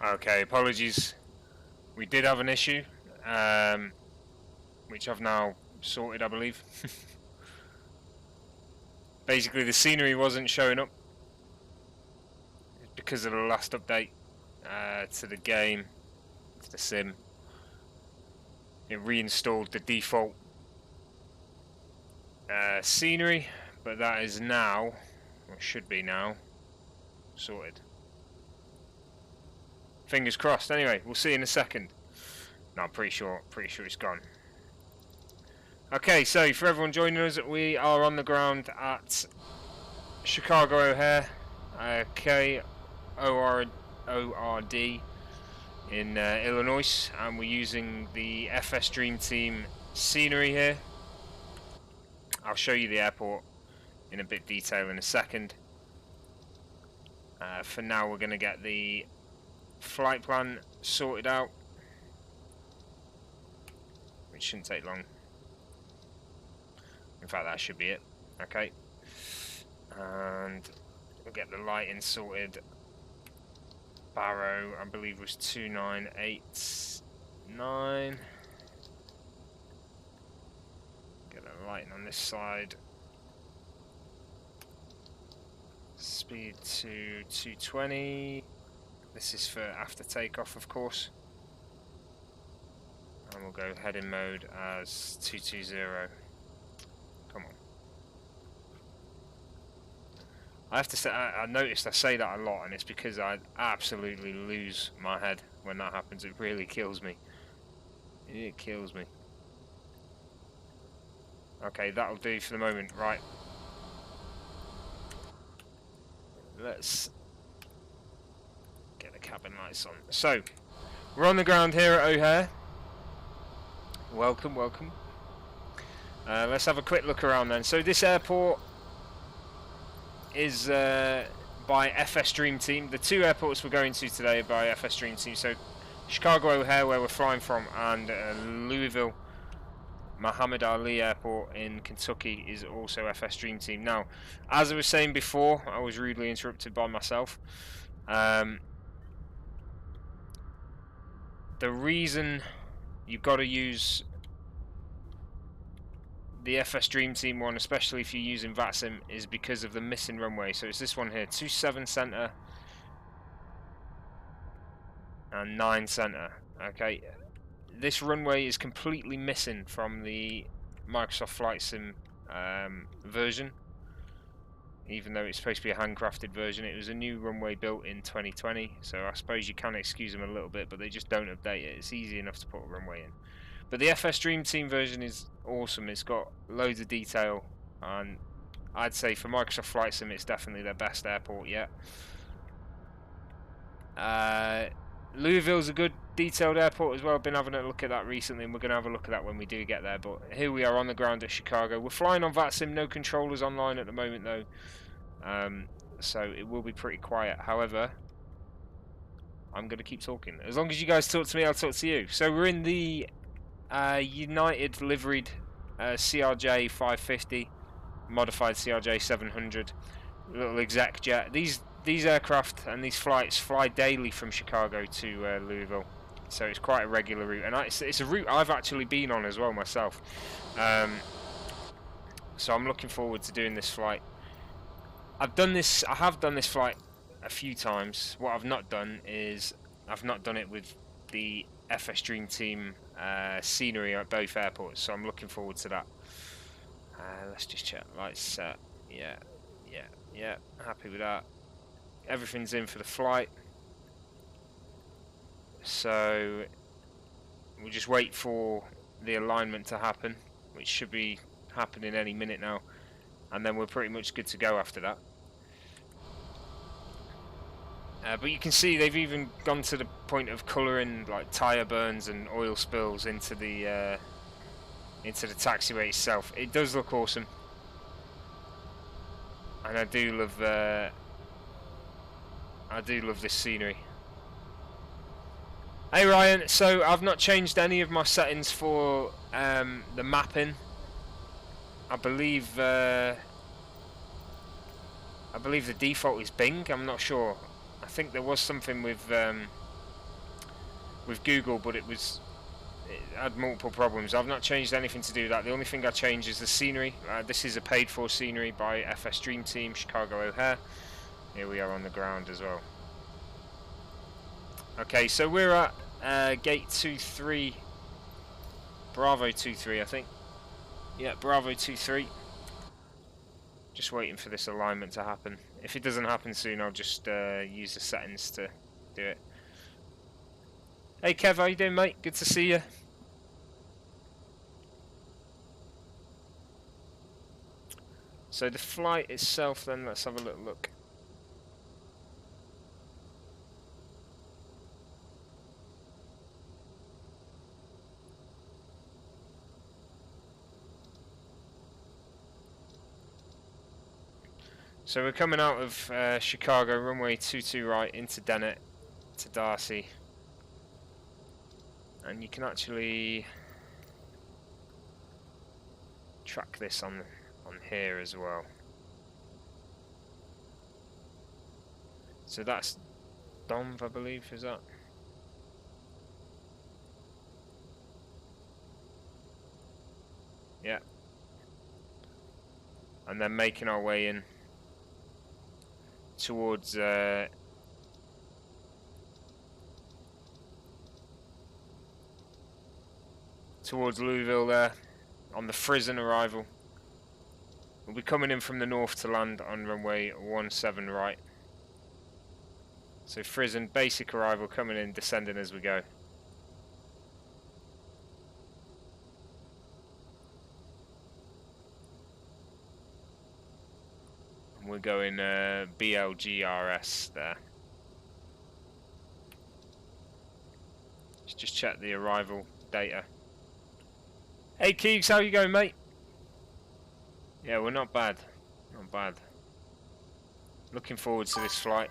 Okay, apologies. We did have an issue, which I've now sorted, I believe. Basically, the scenery wasn't showing up because of the last update to the game, to the sim. It reinstalled the default scenery, but that is now, or should be now, sorted. Fingers crossed. Anyway, we'll see in a second. No, I'm pretty sure it's gone. Okay, so for everyone joining us, we are on the ground at Chicago O'Hare, KORD in Illinois, and we're using the FS Dream Team scenery here. I'll show you the airport in a bit detail in a second. For now, we're going to get the flight plan sorted out, which shouldn't take long. In fact, that should be it. Okay, and we'll get the lighting sorted. Barrow, I believe, was 2989. Get the lighting on this side. Speed to 220. This is for after takeoff, of course. And we'll go heading mode as 220. Come on. I have to say, I noticed I say that a lot, and it's because I absolutely lose my head when that happens. It really kills me. It kills me. Okay, that'll do for the moment. Right. Let's get the cabin lights on. So, we're on the ground here at O'Hare. Welcome, welcome. Let's have a quick look around then. So this airport is by FS Dream Team. The two airports we're going to today are by FS Dream Team. So Chicago O'Hare, where we're flying from, and Louisville Muhammad Ali Airport in Kentucky is also FS Dream Team. Now, as I was saying before, I was rudely interrupted by myself. The reason you've got to use the FS Dream Team one, especially if you're using Vatsim, is because of the missing runway. So it's this one here, 27 center and 9 center. Okay, this runway is completely missing from the Microsoft Flight Sim version. Even though it's supposed to be a handcrafted version, it was a new runway built in 2020, so I suppose you can excuse them a little bit, but they just don't update it. It's easy enough to put a runway in. But the FS Dream Team version is awesome. It's got loads of detail, and I'd say for Microsoft Flight Sim, it's definitely their best airport yet. Louisville's a good detailed airport as well. I've been having a look at that recently, and we're going to have a look at that when we do get there. But here we are on the ground at Chicago. We're flying on Vatsim, no controllers online at the moment though, so it will be pretty quiet. However, I'm going to keep talking. As long as you guys talk to me, I'll talk to you. So we're in the United liveried CRJ 550, modified CRJ 700, little exec jet. These aircraft and these flights fly daily from Chicago to Louisville, so it's quite a regular route, and it's a route I've actually been on as well myself. So I'm looking forward to doing this flight. I have done this flight a few times. What I've not done is I've not done it with the FS Dream Team scenery at both airports, so I'm looking forward to that. Let's just check. Lights set. Yeah, happy with that. Everything's in for the flight, so we'll just wait for the alignment to happen, which should be happening any minute now, and then we're pretty much good to go after that. But you can see they've even gone to the point of colouring like tyre burns and oil spills into the taxiway itself. It does look awesome, and I do love this scenery. Hey Ryan, so I've not changed any of my settings for the mapping. I believe the default is Bing. I'm not sure. I think there was something with with Google, but it had multiple problems. I've not changed anything to do that. The only thing I changed is the scenery. This is a paid-for scenery by FS Dream Team, Chicago O'Hare. Here we are on the ground as well. Okay, so we're at gate 23, Bravo 23, I think. Yeah, Bravo 23. Just waiting for this alignment to happen. If it doesn't happen soon, I'll just use the settings to do it. Hey Kev, how you doing, mate? Good to see you. So the flight itself, then, let's have a little look. So we're coming out of Chicago, runway 22 right into Dennett to Darcy, and you can actually track this on here as well. So that's Domv, I believe, is that? Yeah. And then making our way in towards Louisville there, on the Frizzen arrival. We'll be coming in from the north to land on runway 17 right. So Frizzen, basic arrival, coming in, descending as we go. And we're going BLGRS there. Let's just check the arrival data. Hey Keegs, how you going, mate? Yeah, we're not bad. Not bad. Looking forward to this flight.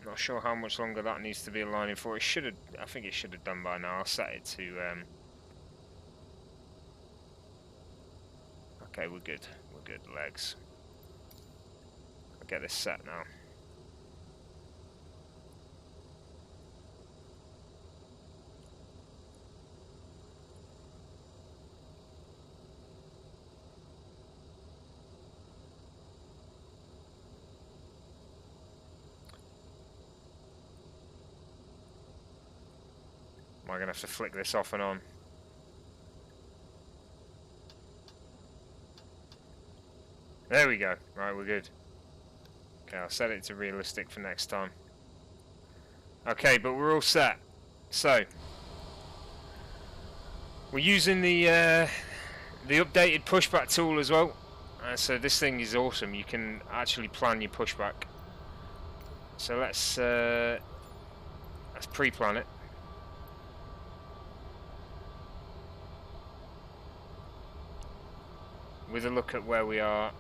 Not sure how much longer that needs to be aligning for. It should have, I think it should have done by now. I'll set it to okay, we're good. We're good, legs. I'll get this set now. Am I going to have to flick this off and on? There we go. Right, we're good. Okay, I'll set it to realistic for next time. Okay, but we're all set. So, we're using the updated pushback tool as well. So this thing is awesome. You can actually plan your pushback. So let's pre-plan it. With a look at where we are.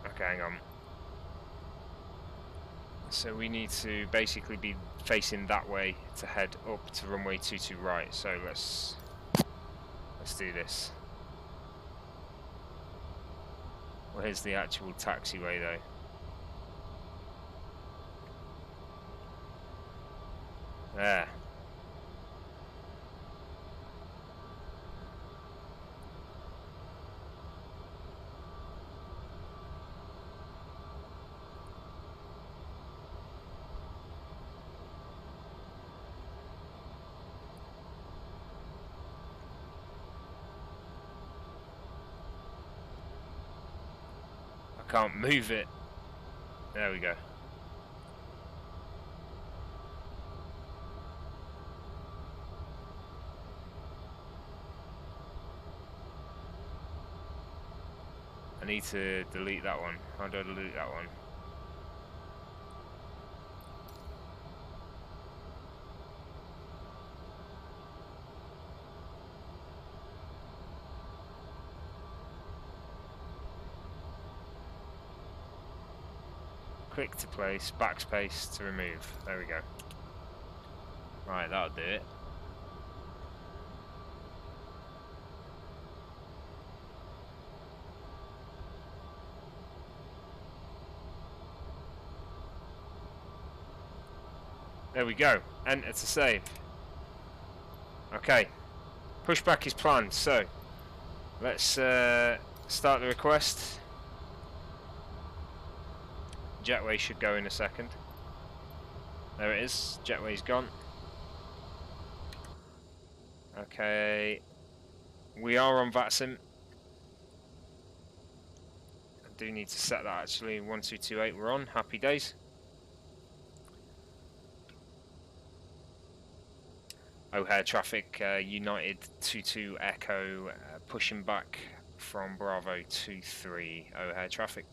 Okay, hang on. So we need to basically be facing that way to head up to runway 22 right. So let's do this. Well, here's the actual taxiway though. There. Can't move it. There we go. I need to delete that one. How do I delete that one? Click to place, backspace to remove. There we go. Right, that'll do it. There we go. Enter to save. Okay. Pushback is planned, so let's start the request. Jetway should go in a second. There it is. Jetway's gone. Okay. We are on Vatsim. I do need to set that actually. 1228 we're on. Happy days. O'Hare traffic, United 22 Echo, pushing back from Bravo 23. O'Hare traffic.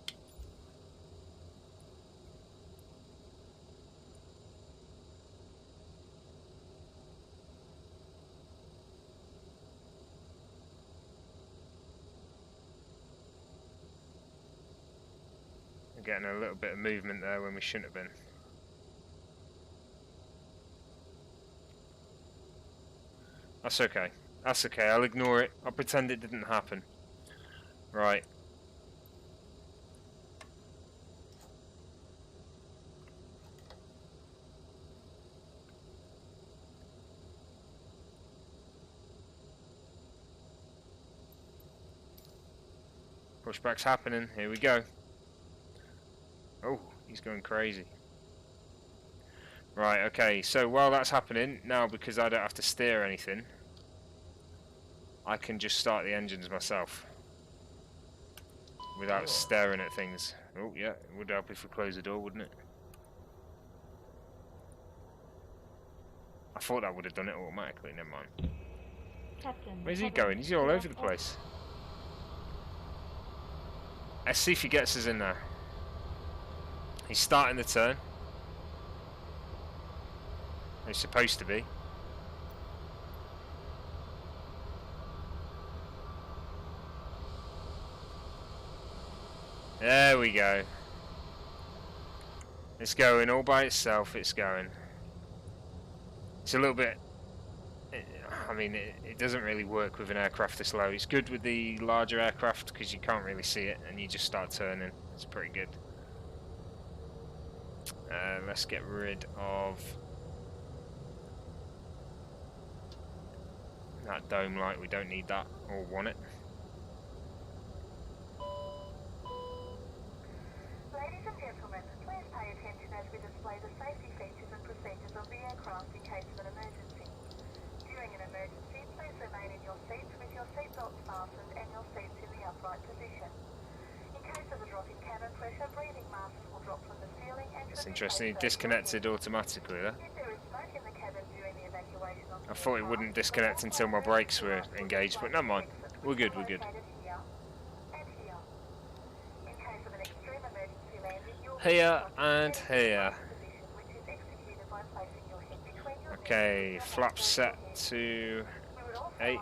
We're getting a little bit of movement there when we shouldn't have been. That's okay. That's okay. I'll ignore it. I'll pretend it didn't happen. Right. Pushback's happening. Here we go. Oh, he's going crazy. Right, okay. So while that's happening, now because I don't have to steer anything, I can just start the engines myself without staring at things. Oh, yeah, it would help if we close the door, wouldn't it? I thought that would have done it automatically, never mind. Captain, Where's he going? He's all over the place. Let's see if he gets us in there. He's starting the turn. He's supposed to be. There we go. It's going all by itself, it's going. It's a little bit... I mean, it doesn't really work with an aircraft this low. It's good with the larger aircraft because you can't really see it and you just start turning. It's pretty good. Let's get rid of that dome light. We don't need that or want it. Ladies and gentlemen, please pay attention as we display the safety features and procedures of the aircraft in case of an emergency. During an emergency, please remain in your seats with your seatbelts fastened and your seats in the upright position. In case of a drop in cabin pressure, breathing masks will drop from the ceiling and... It's interesting, it disconnected automatically there. If there is smoke in the cabin during the evacuation of the I thought it wouldn't disconnect until my brakes were engaged, but never mind. We're good, we're good. Here and here. Okay, flaps set to 8.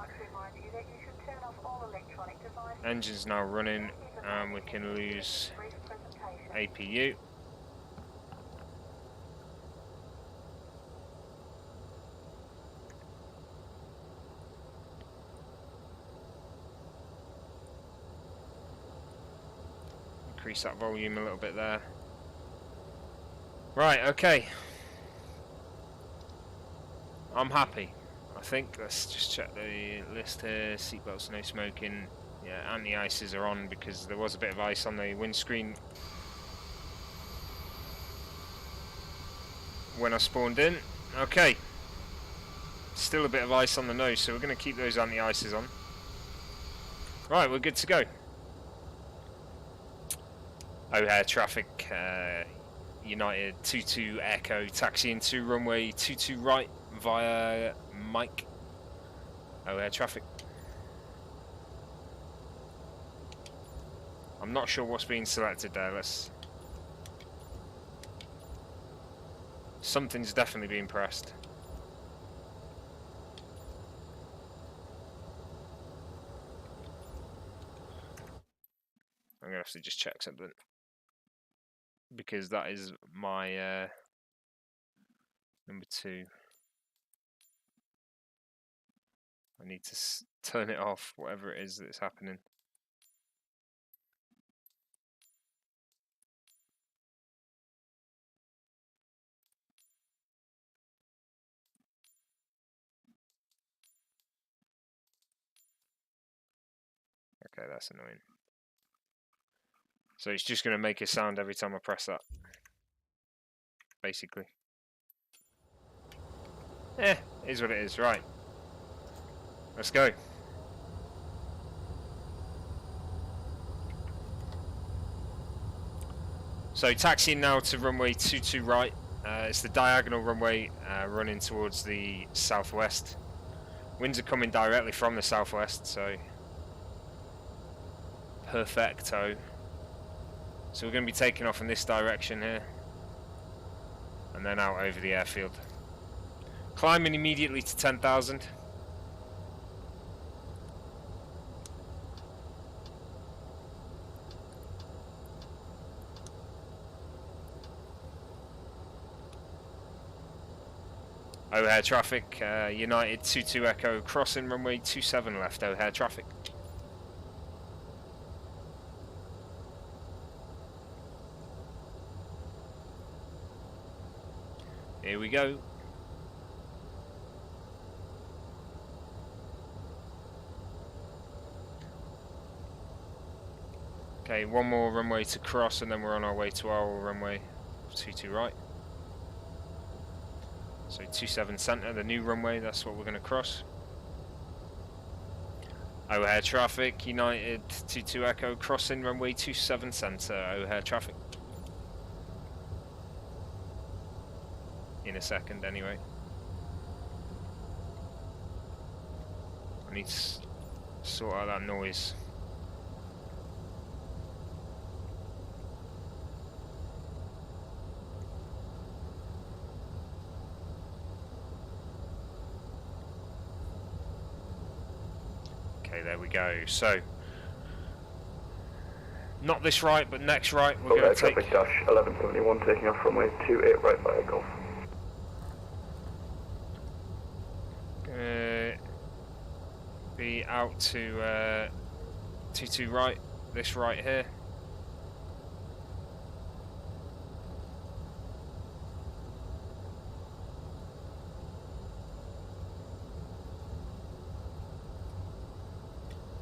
Engine's now running and we can lose APU. Increase that volume a little bit there. Right, okay. I'm happy. I think let's just check the list here. Seatbelts, no smoking. Yeah, anti-ices are on because there was a bit of ice on the windscreen when I spawned in. Okay. Still a bit of ice on the nose, so we're going to keep those anti-ices on. Right, we're good to go. O'Hare traffic, United 22 Echo, taxiing to runway 22 right via Mike. O'Hare traffic. I'm not sure what's being selected there. Something's definitely being pressed. I'm gonna have to just check something because that is my number 2. I need to turn it off, whatever it is that's happening. Okay, that's annoying. So it's just going to make a sound every time I press that. Basically. Is what it is. Right. Let's go. So taxiing now to runway 22 right. It's the diagonal runway running towards the southwest. Winds are coming directly from the southwest, so perfecto. So we're going to be taking off in this direction here, and then out over the airfield. Climbing immediately to 10,000. O'Hare traffic, United 22 Echo, crossing runway 27 left, O'Hare traffic. Here we go. Okay, one more runway to cross and then we're on our way to our runway 22 right. So 27 centre, the new runway, that's what we're going to cross. O'Hare traffic, United 22 Echo, crossing runway 27 centre, O'Hare traffic. In a second anyway. I need to sort out that noise. Okay, there we go. So, not this right, but next right, we're going to take... Traffic dash 1171 taking off runway 28 right by Golf. Be out to 22 right, this right here.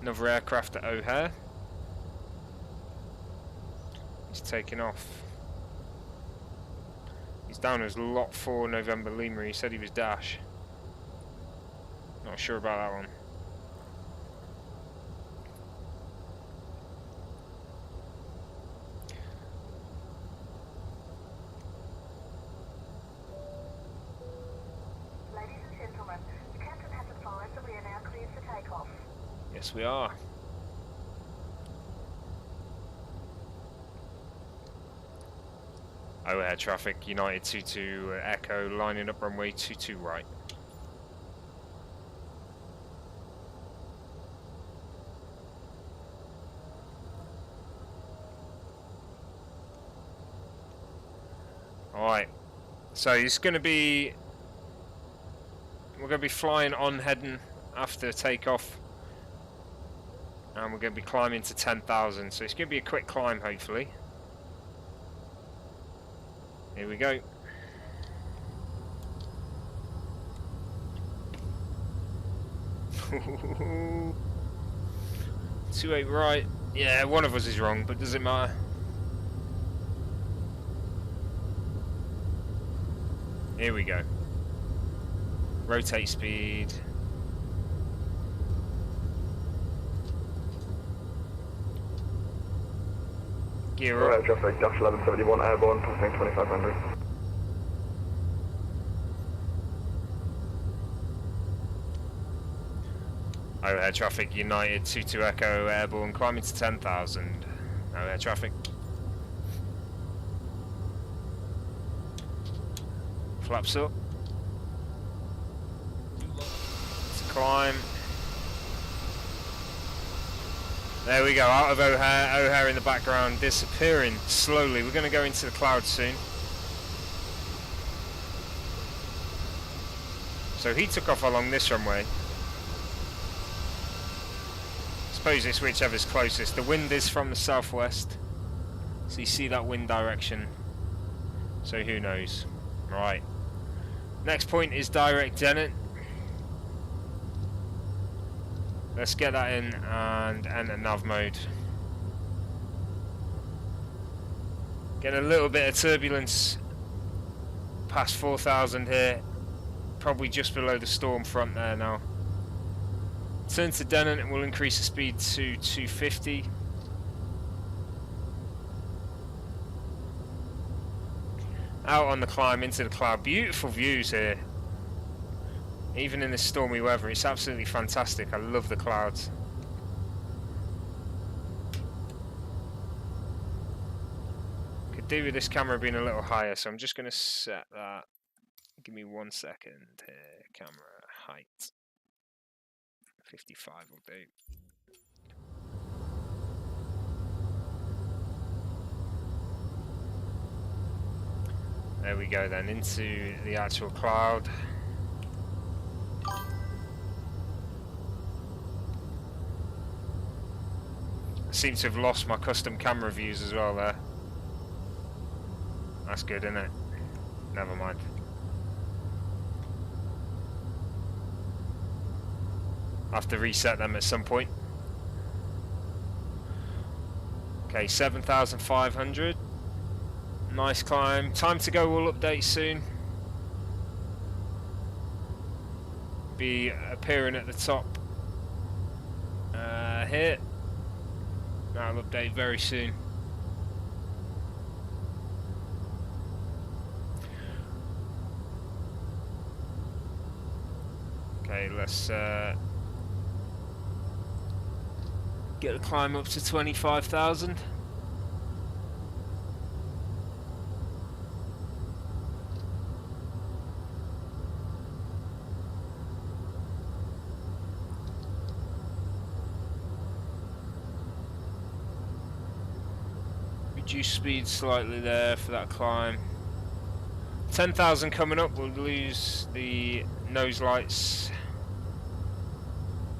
Another aircraft at O'Hare. He's taking off. He's down as Lot 4 November Lima. He said he was dash. Not sure about that one. Ladies and gentlemen, the captain has advised that we are now cleared for takeoff. Yes, we are. O'Hare traffic, United 22 Echo, lining up runway 22 right. Alright, so it's going to be... We're going to be flying on heading after takeoff. And we're going to be climbing to 10,000, so it's going to be a quick climb hopefully. Here we go. Two 8 right. Yeah, one of us is wrong, but does it matter? Here we go. Rotate speed. Gear up. Traffic dash 1171 airborne, passing 2500. O'Hare traffic, United 22 Echo, airborne, climbing to 10,000. O'Hare traffic. Flaps up. Let's climb. There we go, out of O'Hare, O'Hare in the background, disappearing slowly. We're going to go into the clouds soon. So he took off along this runway. I suppose it's whichever's closest. The wind is from the southwest, so you see that wind direction. So who knows? Right. Next point is direct Dennet. Let's get that in and enter nav mode. Get a little bit of turbulence past 4,000 here. Probably just below the storm front there now. Turn to Denon and we'll increase the speed to 250. Out on the climb into the cloud. Beautiful views here. Even in this stormy weather, it's absolutely fantastic. I love the clouds. Could do with this camera being a little higher, so I'm just going to set that. Give me 1 second here. Camera height. 55 will do. There we go then, into the actual cloud. I seem to have lost my custom camera views as well there. That's good, isn't it? Never mind. I have to reset them at some point. Okay, 7,500. Nice climb. Time to go will update soon. Be appearing at the top here. That'll update very soon. Okay, let's get the climb up to 25,000. Reduce speed slightly there for that climb. 10,000 coming up, we'll lose the nose lights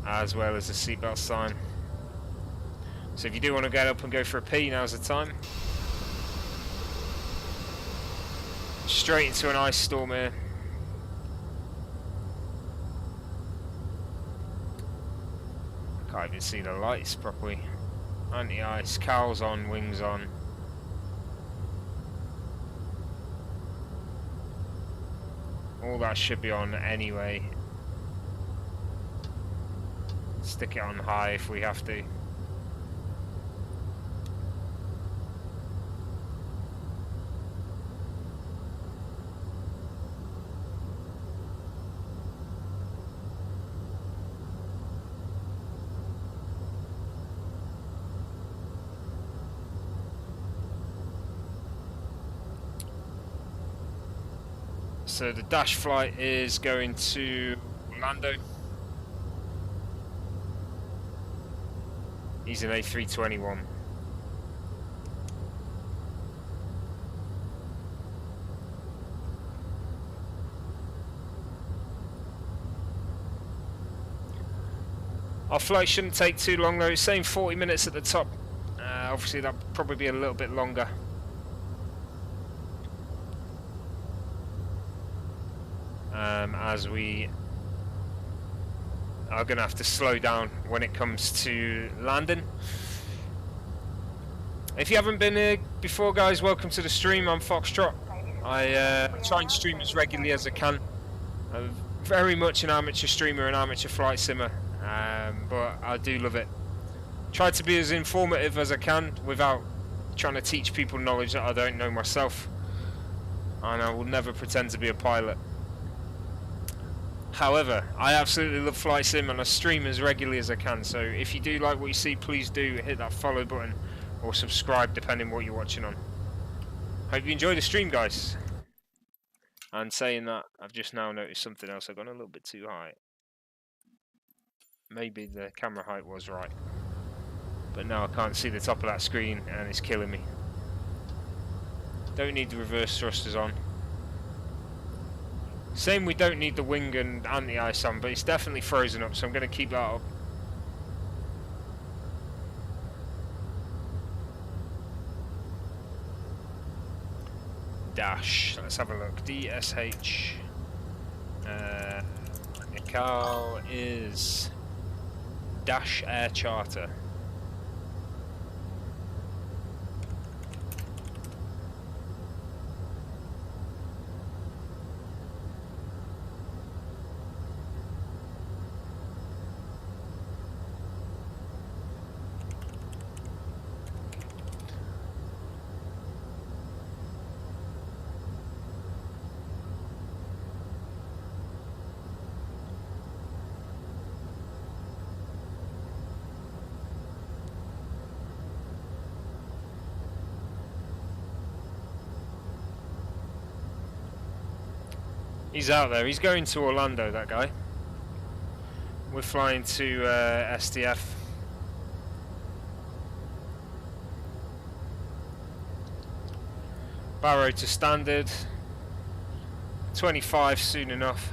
as well as the seatbelt sign. So if you do want to get up and go for a pee, now's the time. Straight into an ice storm here. Can't even see the lights properly. Anti-ice, cowls on, wings on. All that should be on anyway. Stick it on high if we have to. So the dash flight is going to Orlando. He's an A321. Our flight shouldn't take too long though. It's saying 40 minutes at the top. Obviously that'll probably be a little bit longer. As we are going to have to slow down when it comes to landing. If you haven't been here before, guys, welcome to the stream. I'm Foxtrot. I try and stream as regularly as I can. I'm very much an amateur streamer and amateur flight simmer, but I do love it. Try to be as informative as I can without trying to teach people knowledge that I don't know myself, and I will never pretend to be a pilot. However, I absolutely love flight sim and I stream as regularly as I can, so if you do like what you see, please do hit that follow button or subscribe depending on what you're watching on. Hope you enjoy the stream, guys. And saying that, I've just now noticed something else. I've gone a little bit too high. Maybe the camera height was right, but now I can't see the top of that screen and it's killing me. Don't need the reverse thrusters on. Same, we don't need the wing and anti-ice on, but it's definitely frozen up, so I'm going to keep that up. Dash, let's have a look. DSH. Cal is Dash Air Charter. He's out there. He's going to Orlando, that guy. We're flying to SDF. Barrow to standard. 25 soon enough.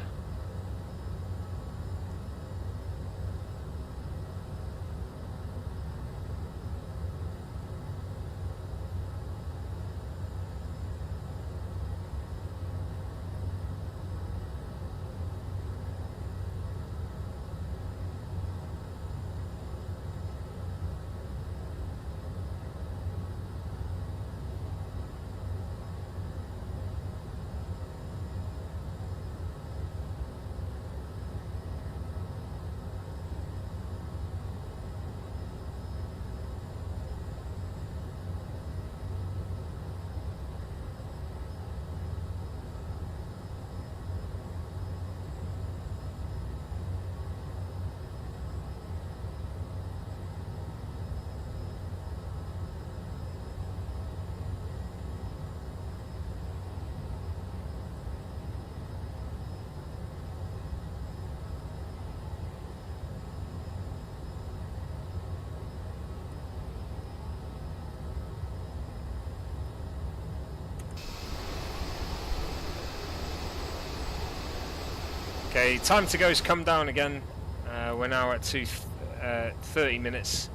Okay, time to go's come down again. We're now at 30 minutes.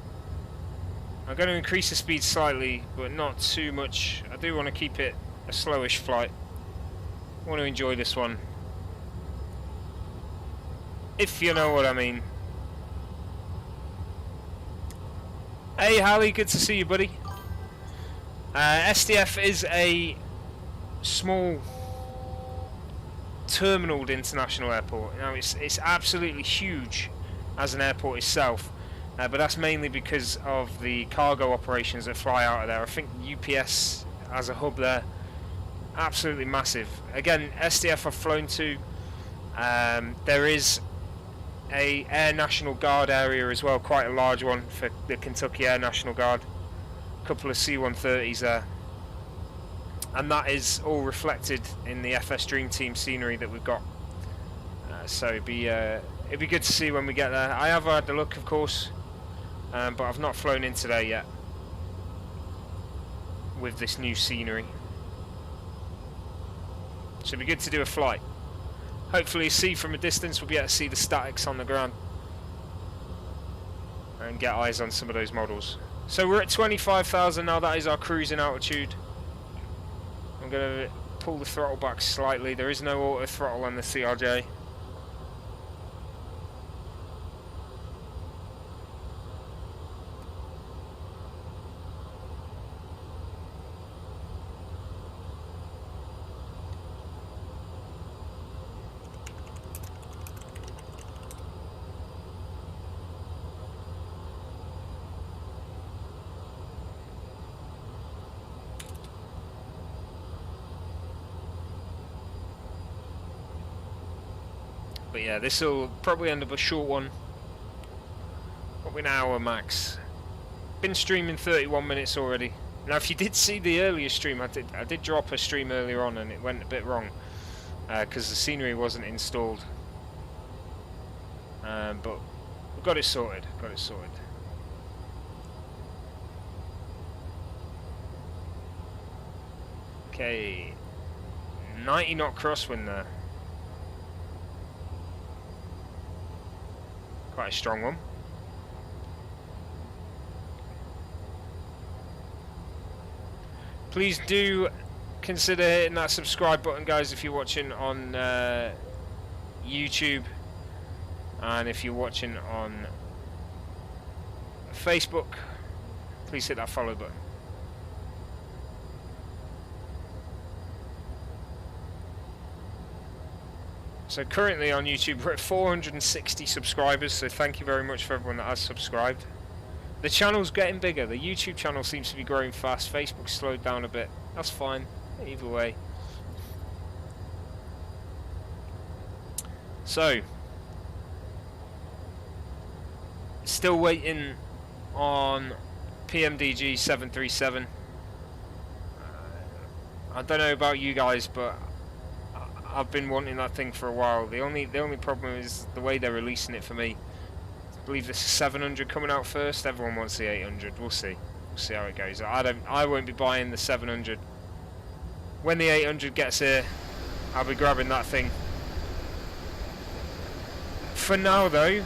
I'm going to increase the speed slightly, but not too much. I do want to keep it a slowish flight. I want to enjoy this one, if you know what I mean. Hey Hallie, good to see you, buddy. SDF is a small terminaled international airport. Now it's absolutely huge as an airport itself, but that's mainly because of the cargo operations that fly out of there. I think UPS has a hub there, absolutely massive. Again, SDF I've flown to. There is a Air National Guard area as well, quite a large one for the Kentucky Air National Guard. A couple of C-130s there. And that is all reflected in the FS Dream Team scenery that we've got. So it'd be good to see when we get there. I have had a look, of course, but I've not flown into there yet with this new scenery. So it'd be good to do a flight. Hopefully see from a distance, we'll be able to see the statics on the ground and get eyes on some of those models. So we're at 25,000 now, that is our cruising altitude. I'm going to pull the throttle back slightly. There is no auto throttle on the CRJ. But yeah, this will probably end up a short one. Probably an hour max. Been streaming 31 minutes already. Now, if you did see the earlier stream, I did drop a stream earlier on and it went a bit wrong because the scenery wasn't installed. But we got it sorted. Got it sorted. Okay, 90 knot crosswind there. Quite a strong one. Please do consider hitting that subscribe button, guys, if you're watching on YouTube, and if you're watching on Facebook, please hit that follow button. So currently on YouTube we're at 460 subscribers, so thank you very much for everyone that has subscribed. The channel's getting bigger, the YouTube channel seems to be growing fast, Facebook's slowed down a bit, that's fine, either way. So, still waiting on PMDG 737. I don't know about you guys, but I've been wanting that thing for a while. The only problem is the way they're releasing it for me. I believe this is 700 coming out first. Everyone wants the 800. We'll see. We'll see how it goes. I won't be buying the 700. When the 800 gets here, I'll be grabbing that thing. For now though,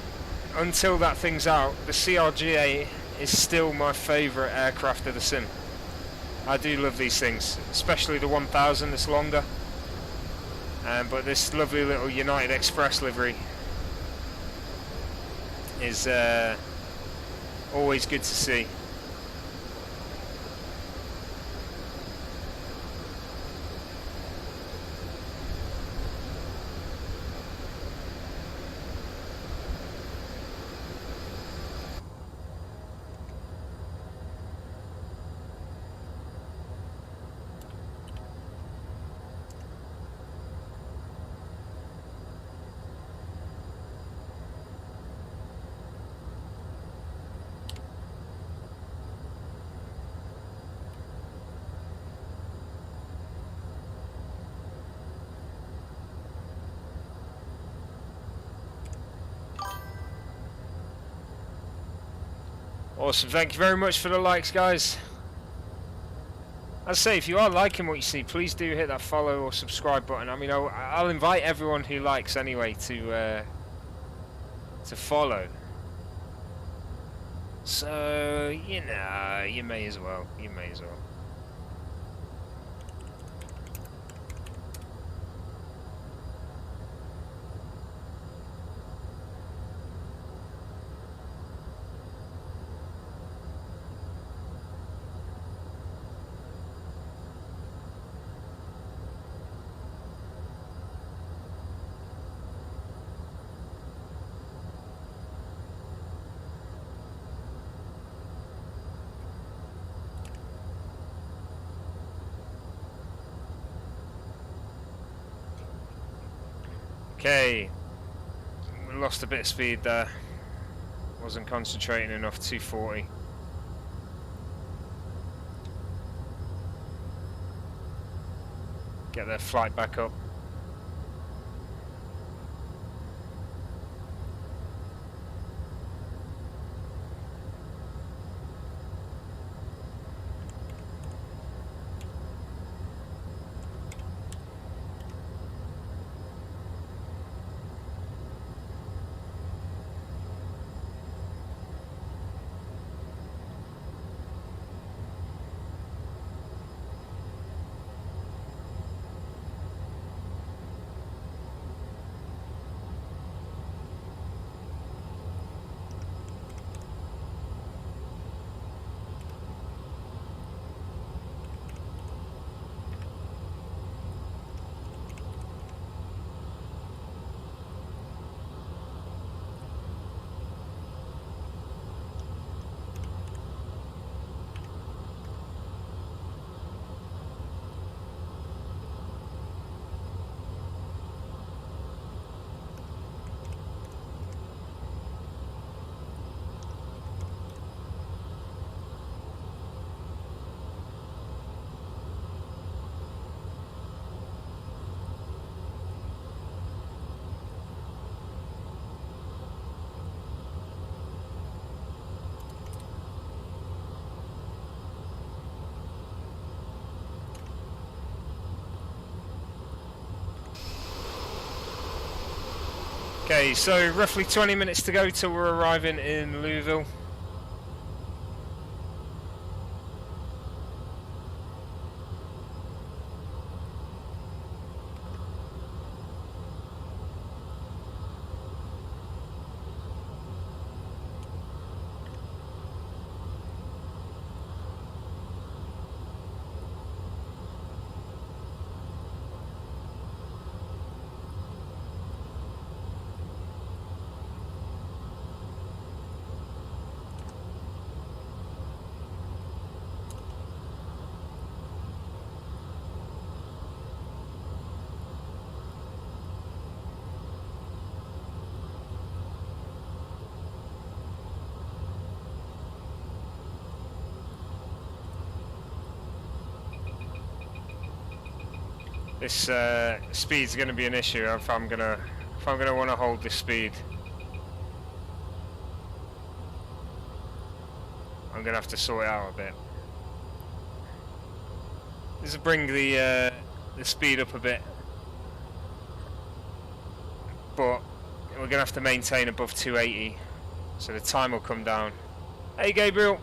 until that thing's out, the CRJ is still my favourite aircraft of the sim. I do love these things, especially the 1000 that's longer. But this lovely little United Express livery is always good to see. Awesome, thank you very much for the likes, guys. As I say, if you are liking what you see, please do hit that follow or subscribe button. I mean, I'll invite everyone who likes anyway to follow. So, you know, you may as well. You may as well. Okay, we lost a bit of speed there. Wasn't concentrating enough. 240. Get their flight back up. Okay, so roughly 20 minutes to go till we're arriving in Louisville. This speed's going to be an issue if I'm gonna want to hold this speed. I'm gonna have to sort it out a bit. This will bring the speed up a bit, but we're gonna have to maintain above 280, so the time will come down. Hey Gabriel.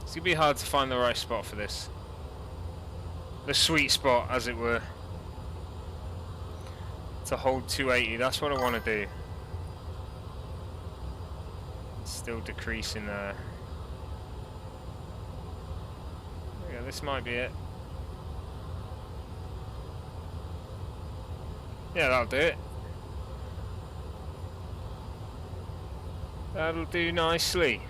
It's going to be hard to find the right spot for this. The sweet spot, as it were. To hold 280, that's what I want to do. It's still decreasing there. Yeah, this might be it. Yeah, that'll do it. That'll do nicely.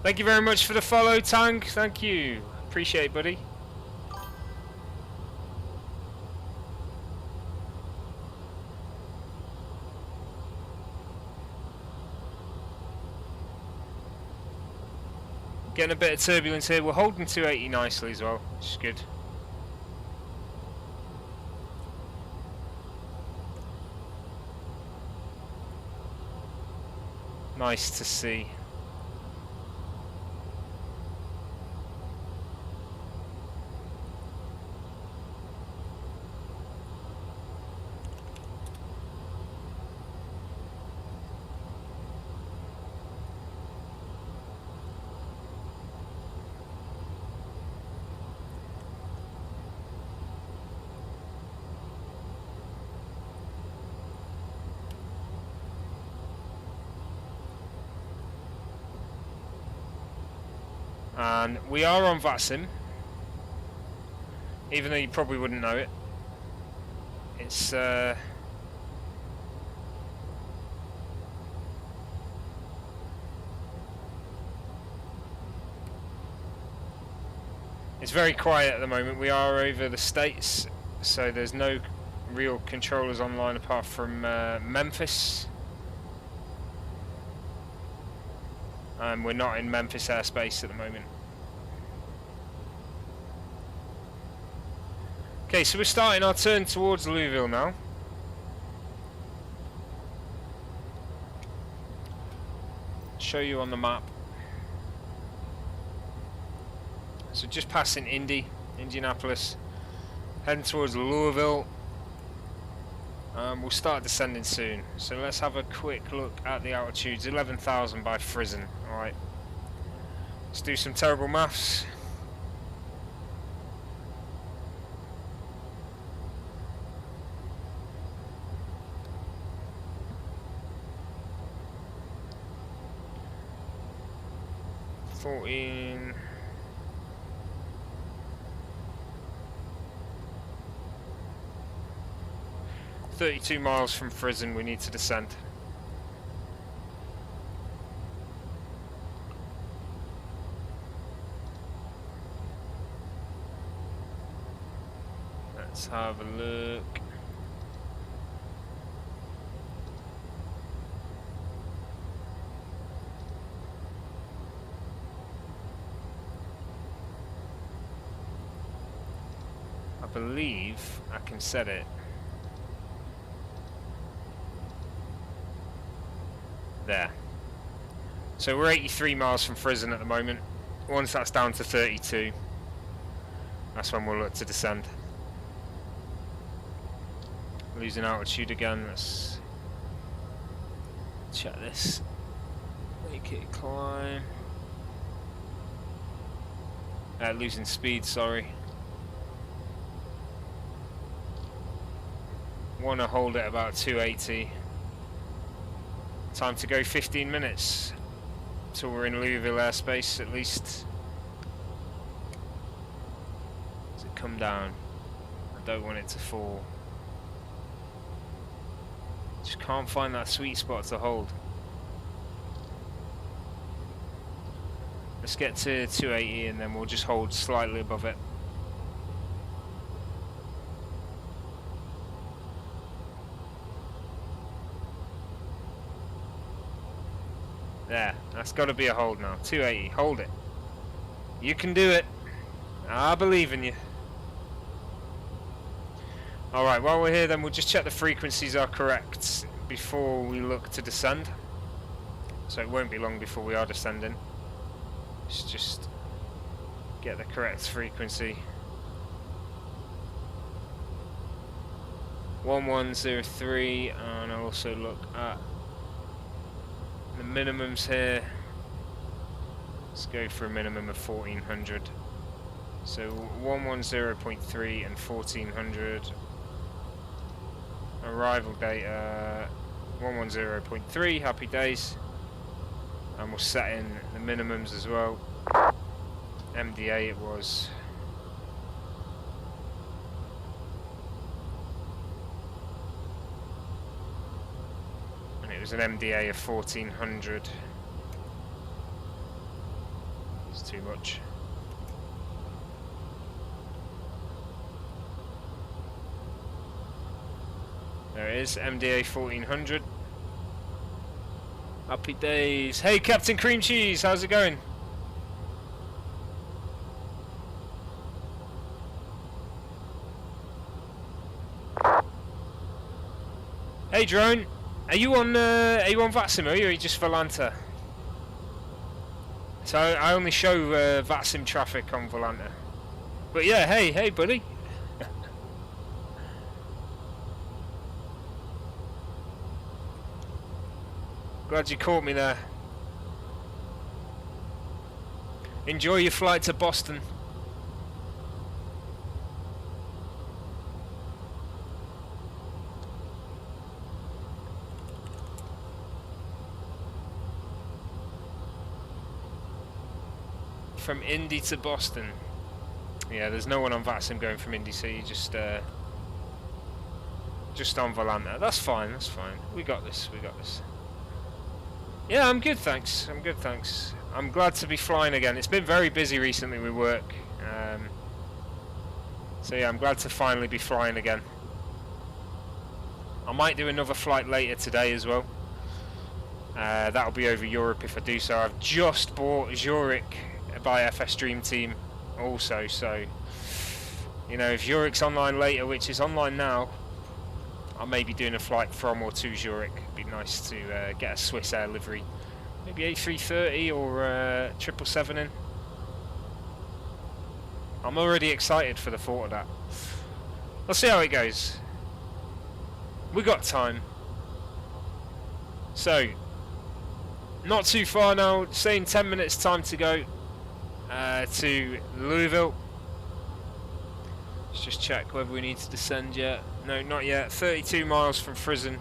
Thank you very much for the follow, Tank. Thank you. Appreciate it, buddy. Getting a bit of turbulence here. We're holding 280 nicely as well, which is good. Nice to see. And we are on Vatsim, even though you probably wouldn't know it. It's very quiet at the moment. We are over the States, so there's no real controllers online apart from Memphis. And we're not in Memphis airspace at the moment. Okay, so we're starting our turn towards Louisville now. Show you on the map. So just passing Indianapolis, heading towards Louisville. We'll start descending soon. So let's have a quick look at the altitudes. 11,000 by Frizzen. Alright. Let's do some terrible maths. $14. 32 miles from Frizzen, we need to descend. Let's have a look. I believe I can set it. There. So we're 83 miles from Frizzen at the moment. Once that's down to 32, that's when we'll look to descend. Losing altitude again. Let's check this. Make it climb. Losing speed, sorry. Want to hold it about 280. Time to go 15 minutes till we're in Louisville airspace at least. Does it come down? I don't want it to fall. Just can't find that sweet spot to hold. Let's get to 280 and then we'll just hold slightly above it. There, that's got to be a hold now. 280, hold it. You can do it. I believe in you. Alright, while we're here then we'll just check the frequencies are correct before we look to descend. So it won't be long before we are descending. Let's just get the correct frequency. 1103, and I'll also look at the minimums here. Let's go for a minimum of 1400. So 110.3 and 1400. Arrival data 110.3, happy days. And we'll set in the minimums as well. MDA it was. And it was an MDA of 1400. It's too much. There it is, MDA 1400. Happy days. Hey Captain Cream Cheese, how's it going? Hey drone, are you on Vatsim, or are you just Volanta? So I only show Vatsim traffic on Volanta. But yeah, hey buddy. Glad you caught me there. Enjoy your flight to Boston. From Indy to Boston. Yeah, there's no one on Vatsim going from Indy, so you just on Volanta. That's fine, that's fine. We got this, we got this. Yeah, I'm good, thanks. I'm good, thanks. I'm glad to be flying again. It's been very busy recently with work. So yeah, I'm glad to finally be flying again. I might do another flight later today as well. That'll be over Europe if I do so. I've just bought Zurich by FS Dream Team also, so you know, if Zurich's online later, which is online now, I may be doing a flight from or to Zurich. It'd be nice to get a Swiss Air livery, maybe A330 or 777 in. I'm already excited for the thought of that. Let's see how it goes. We got time. So, not too far now, saying 10 minutes time to go to Louisville. Let's just check whether we need to descend yet. No, not yet. 32 miles from Frizzen.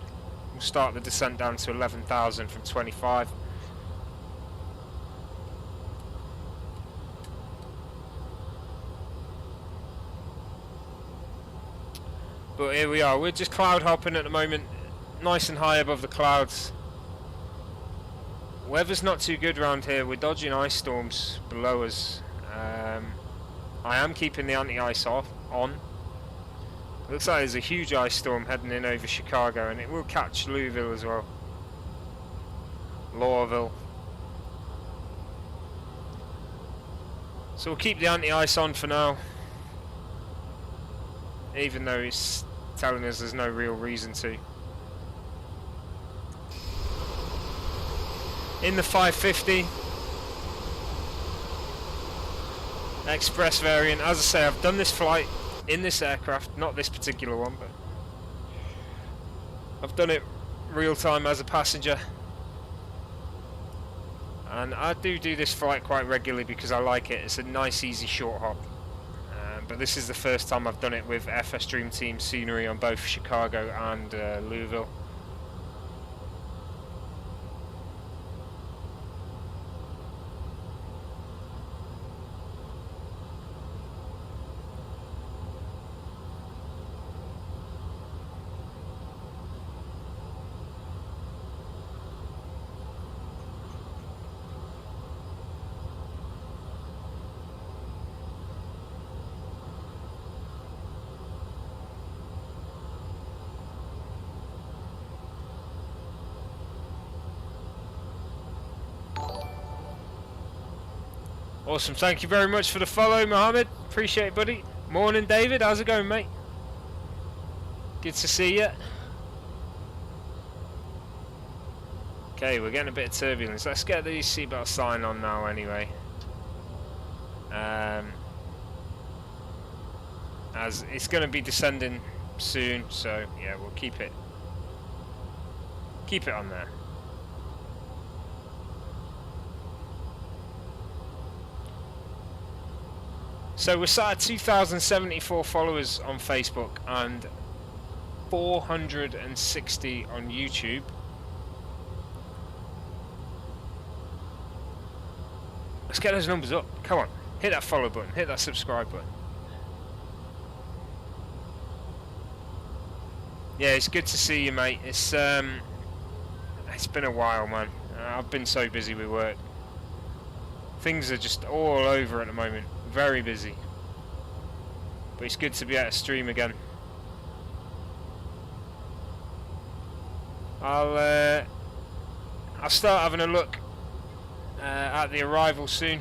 We'll start the descent down to 11,000 from 25. But here we are. We're just cloud hopping at the moment. Nice and high above the clouds. Weather's not too good around here. We're dodging ice storms below us. I am keeping the anti-ice on. Looks like there's a huge ice storm heading in over Chicago, and it will catch Louisville as well. Louisville. So we'll keep the anti-ice on for now, even though it's telling us there's no real reason to. In the 550 Express variant. As I say, I've done this flight in this aircraft, not this particular one, but I've done it real time as a passenger, and I do this flight quite regularly because I like it. It's a nice easy short hop, but this is the first time I've done it with FS Dream Team scenery on both Chicago and Louisville. Awesome, thank you very much for the follow, Mohammed. Appreciate it, buddy. Morning, David. How's it going, mate? Good to see you. Okay, we're getting a bit of turbulence. Let's get the seatbelt sign on now anyway. As it's going to be descending soon, so yeah, we'll keep it on there. So we're sat at 2,074 followers on Facebook and 460 on YouTube. Let's get those numbers up. Come on, hit that follow button, hit that subscribe button. Yeah, it's good to see you, mate. It's been a while, man. I've been so busy with work. Things are just all over at the moment. Very busy. But it's good to be able to stream again. I'll start having a look at the arrival soon.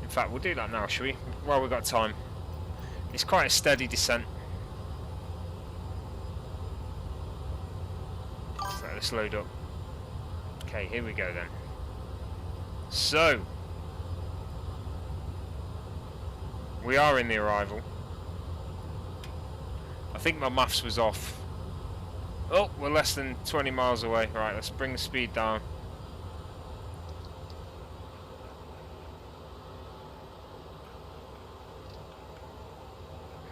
In fact, we'll do that now, shall we? While we've got time. It's quite a steady descent. So let's load up. Okay, here we go then. So, we are in the arrival. I think my maths was off. Oh, we're less than 20 miles away. Right, let's bring the speed down.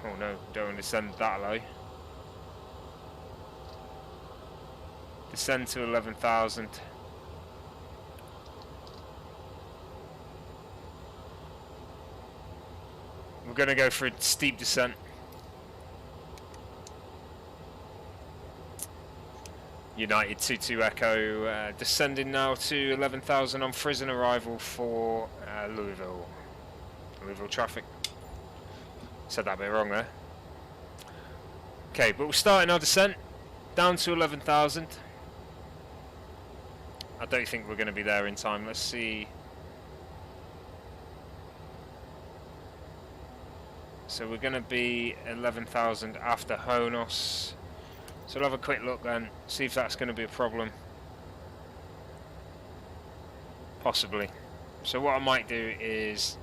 Oh no, don't want to descend that low. Descend to 11,000. We're going to go for a steep descent. United 22 Echo, descending now to 11,000 on Frizzen arrival for Louisville. Louisville traffic. Said that a bit wrong there. Okay, but we're starting our descent down to 11,000. I don't think we're going to be there in time. Let's see. So we're going to be 11,000 after HOTAS. So we'll have a quick look then, see if that's going to be a problem. Possibly. So what I might do is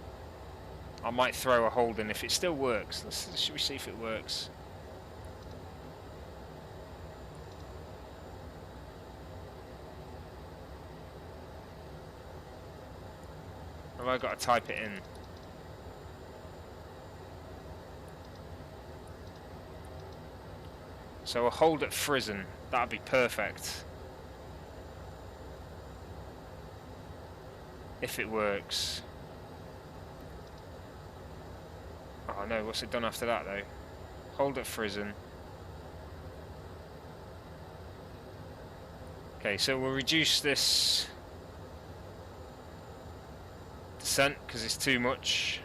I might throw a hold in if it still works. Should we see if it works? Have I got to type it in? So a hold at Frizzen, that'd be perfect. If it works. Oh no, what's it done after that though? Hold at Frizzen. Okay, so we'll reduce this descent because it's too much.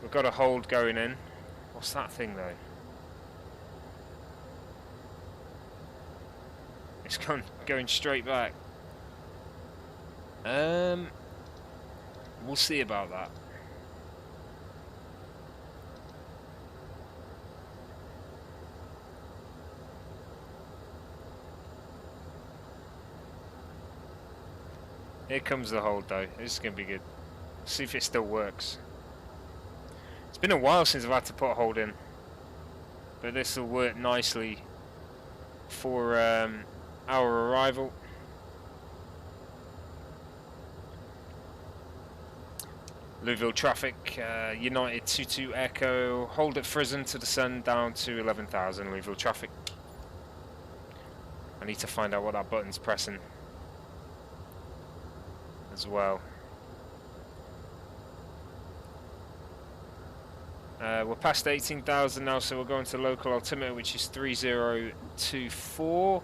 We've got a hold going in. What's that thing though? It's going straight back. We'll see about that. Here comes the hold though. This is going to be good. See if it still works. It's been a while since I've had to put a hold in, but this will work nicely for our arrival. Louisville traffic, United 22 Echo, hold at Frizzen to descend down to 11,000 Louisville traffic. I need to find out what that button's pressing as well. We're past 18,000 now, so we're going to local altimeter, which is 3024.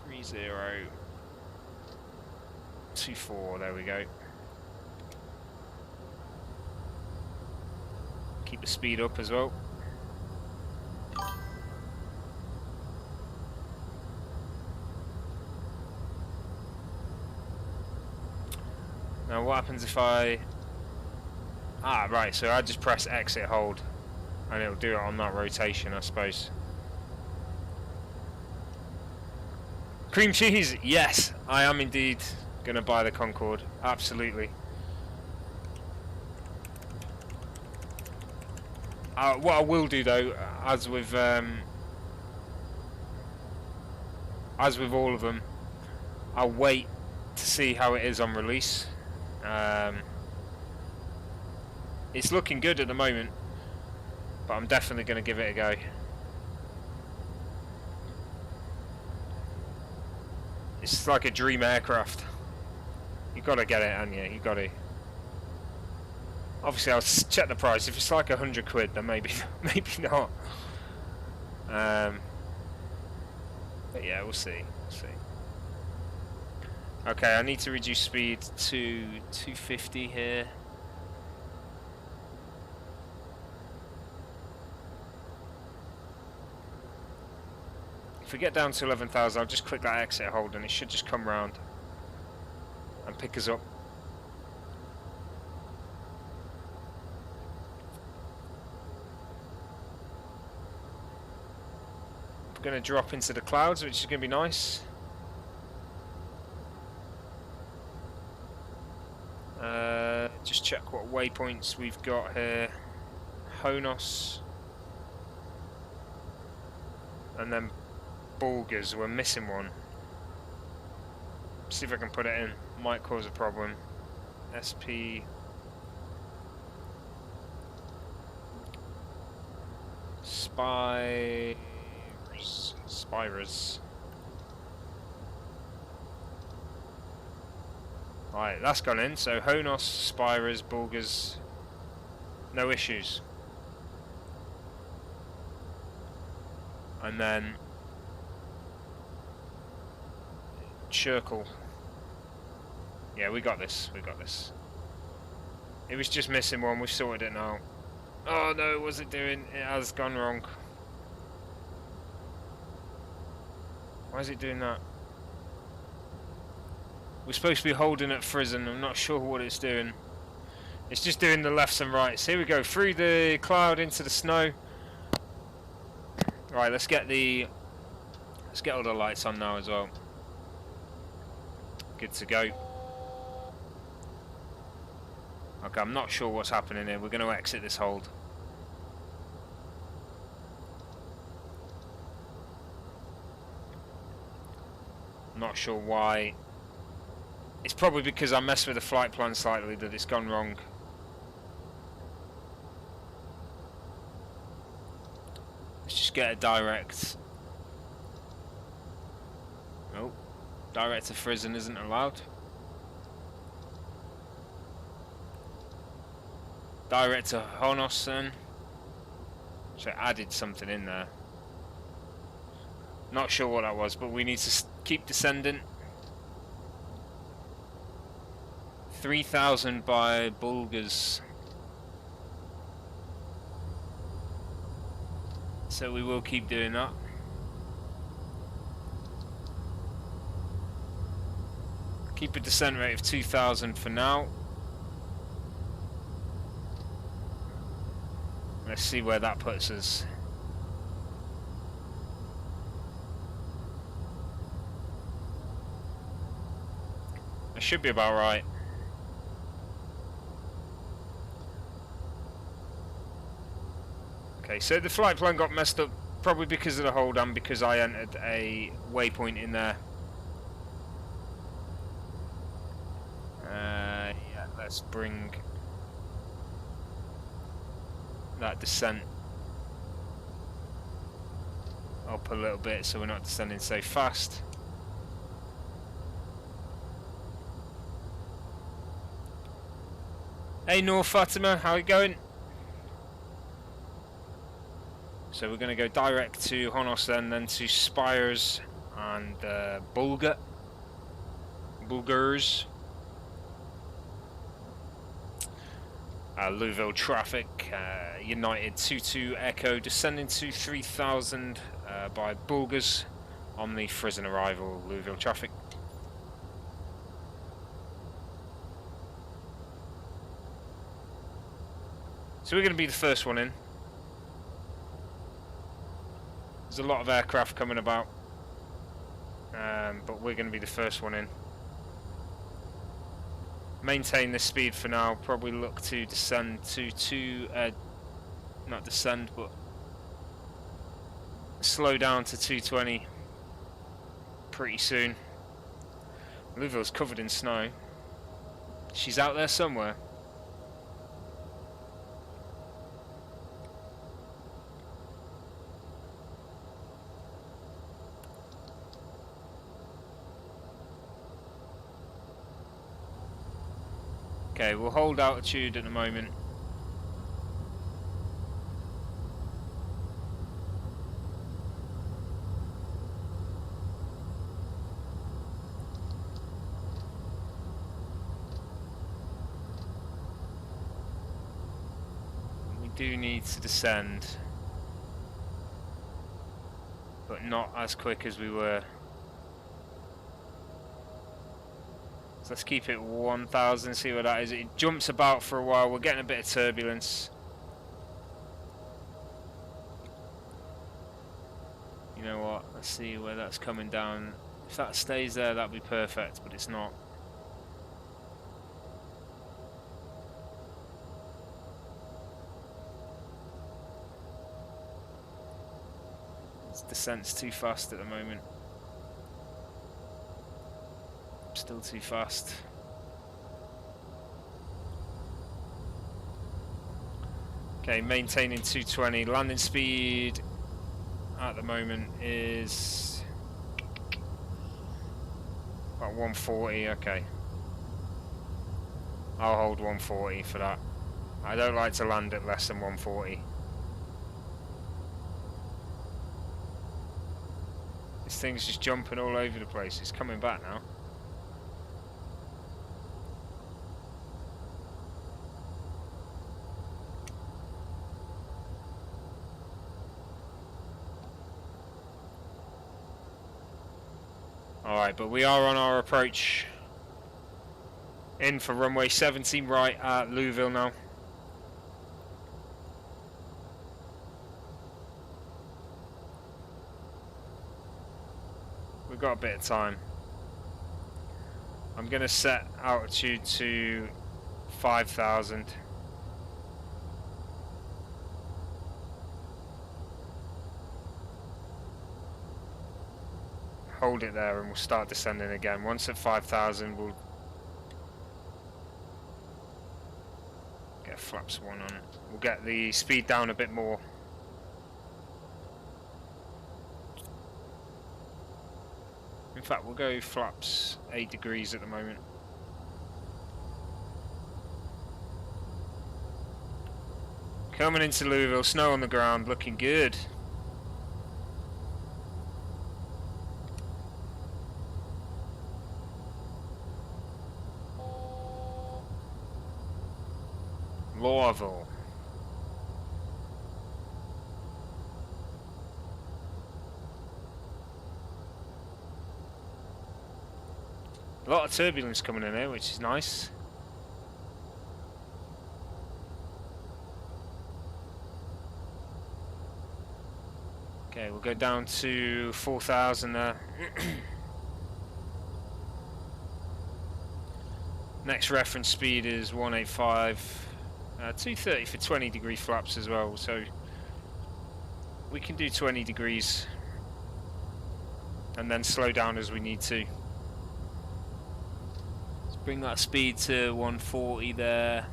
3024, there we go. Keep the speed up as well. what happens if I... Ah, right, so I just press exit hold, and it'll do it on that rotation, I suppose. Cream cheese, yes, I am indeed going to buy the Concorde, absolutely. What I will do though, as with all of them, I'll wait to see how it is on release. It's looking good at the moment, but I'm definitely going to give it a go. It's like a dream aircraft. You got to get it, haven't you? You got to. Obviously, I'll check the price. If it's like £100, then maybe not. But yeah, we'll see. We'll see. Okay, I need to reduce speed to 250 here. If we get down to 11,000, I'll just click that exit hold and it should just come round and pick us up. We're going to drop into the clouds, which is going to be nice. Just check what waypoints we've got here. HOTAS. And then Bulgars, we're missing one. See if I can put it in. Might cause a problem. SP. Spirers. Right, that's gone in. So HOTAS, Spirers, Bulgars, no issues. And then Circle. Yeah, we got this. We got this. It was just missing one. We've sorted it now. Oh no, what's it doing? It has gone wrong. Why is it doing that? We're supposed to be holding at Frizzen. I'm not sure what it's doing. It's just doing the lefts and rights. Here we go, through the cloud into the snow. Right, let's get all the lights on now as well. Good to go. Okay, I'm not sure what's happening here. We're going to exit this hold. Not sure why. It's probably because I messed with the flight plan slightly that it's gone wrong. Let's just get a direct. Oh, direct to Frizzen isn't allowed. Direct to HOTAS then. So it added something in there. Not sure what that was, but we need to keep descending. 3,000 by Bulgars. So we will keep doing that. Keep a descent rate of 2,000 for now. Let's see where that puts us. It should be about right. Okay, so the flight plan got messed up probably because of the hold and because I entered a waypoint in there. Yeah, let's bring that descent up a little bit so we're not descending so fast. Hey North Fatima, how are you going? So we're going to go direct to HOTAS then to Spires and Bulgars. Louisville traffic, United 22 Echo descending to 3,000 by Bulgars on the Frizzen arrival, Louisville traffic. So we're going to be the first one in. There's a lot of aircraft coming about, but we're going to be the first one in. Maintain this speed for now. Probably look to descend to not descend, but slow down to 220 pretty soon. Louisville's covered in snow. She's out there somewhere. Okay, we'll hold altitude at the moment. We do need to descend, but not as quick as we were. So let's keep it 1,000, see what that is. It jumps about for a while. We're getting a bit of turbulence. You know what? Let's see where that's coming down. If that stays there, that'd be perfect, but it's not. Its descent's too fast at the moment. Still too fast. Okay, maintaining 220. Landing speed at the moment is about 140. Okay, I'll hold 140 for that. I don't like to land at less than 140. This thing's just jumping all over the place. It's coming back now. Alright, but we are on our approach. In for runway 17 right at Louisville now. We've got a bit of time. I'm going to set altitude to 5,000. Hold it there and we'll start descending again. Once at 5,000 we'll get flaps 1 on. We'll get the speed down a bit more. In fact, we'll go flaps 8 degrees at the moment. Coming into Louisville, snow on the ground, looking good. Louisville. A lot of turbulence coming in here, which is nice. Okay, we'll go down to 4,000 there. Next reference speed is 185. 230 for 20 degree flaps as well, so we can do 20 degrees and then slow down as we need to. Let's bring that speed to 140 there.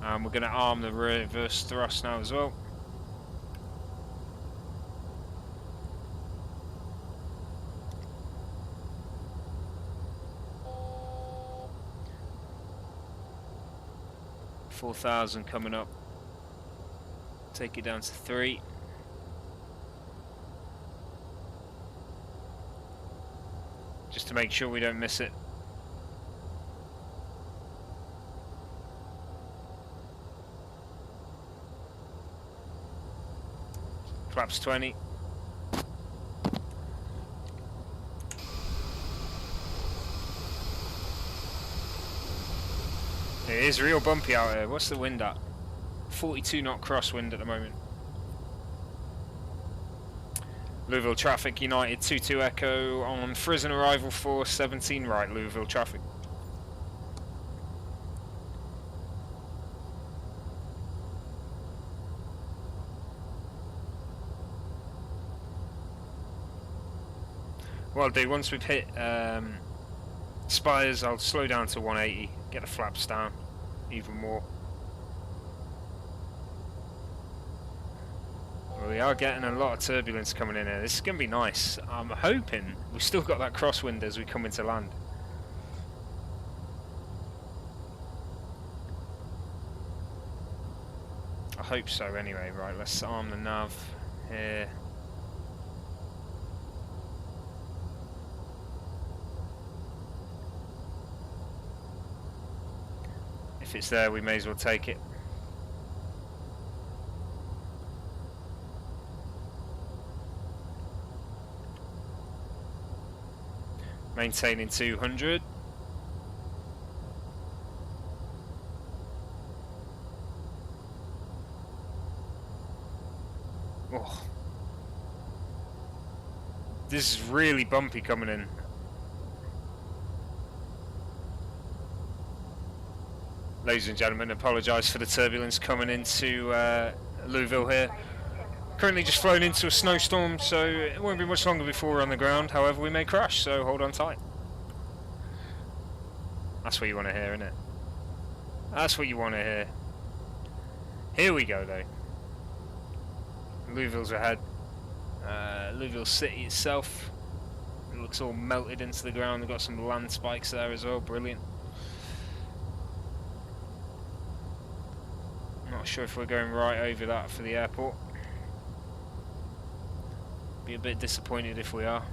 And we're going to arm the reverse thrust now as well. $4,000 coming up. Take it down to 3. Just to make sure we don't miss it. Flaps 20. It is real bumpy out here. What's the wind at? 42 knot crosswind at the moment. Louisville traffic, United 22 Echo on Frizzen arrival for 17 right, Louisville traffic. What I'll do, once we've hit spires, I'll slow down to 180, get the flaps down even more. Well, we are getting a lot of turbulence coming in here. This is going to be nice. I'm hoping we've still got that crosswind as we come into land. I hope so anyway. Right, let's arm the nav here. If it's there, we may as well take it. Maintaining 200. Oh. This is really bumpy coming in. Ladies and gentlemen, apologise for the turbulence coming into Louisville here. Currently just flown into a snowstorm, so it won't be much longer before we're on the ground. However, we may crash, so hold on tight. That's what you want to hear, isn't it? That's what you want to hear. Here we go, though. Louisville's ahead. Louisville City itself, it looks all melted into the ground. We've got some land spikes there as well. Brilliant. Not sure if we're going right over that for the airport. Be a bit disappointed if we are.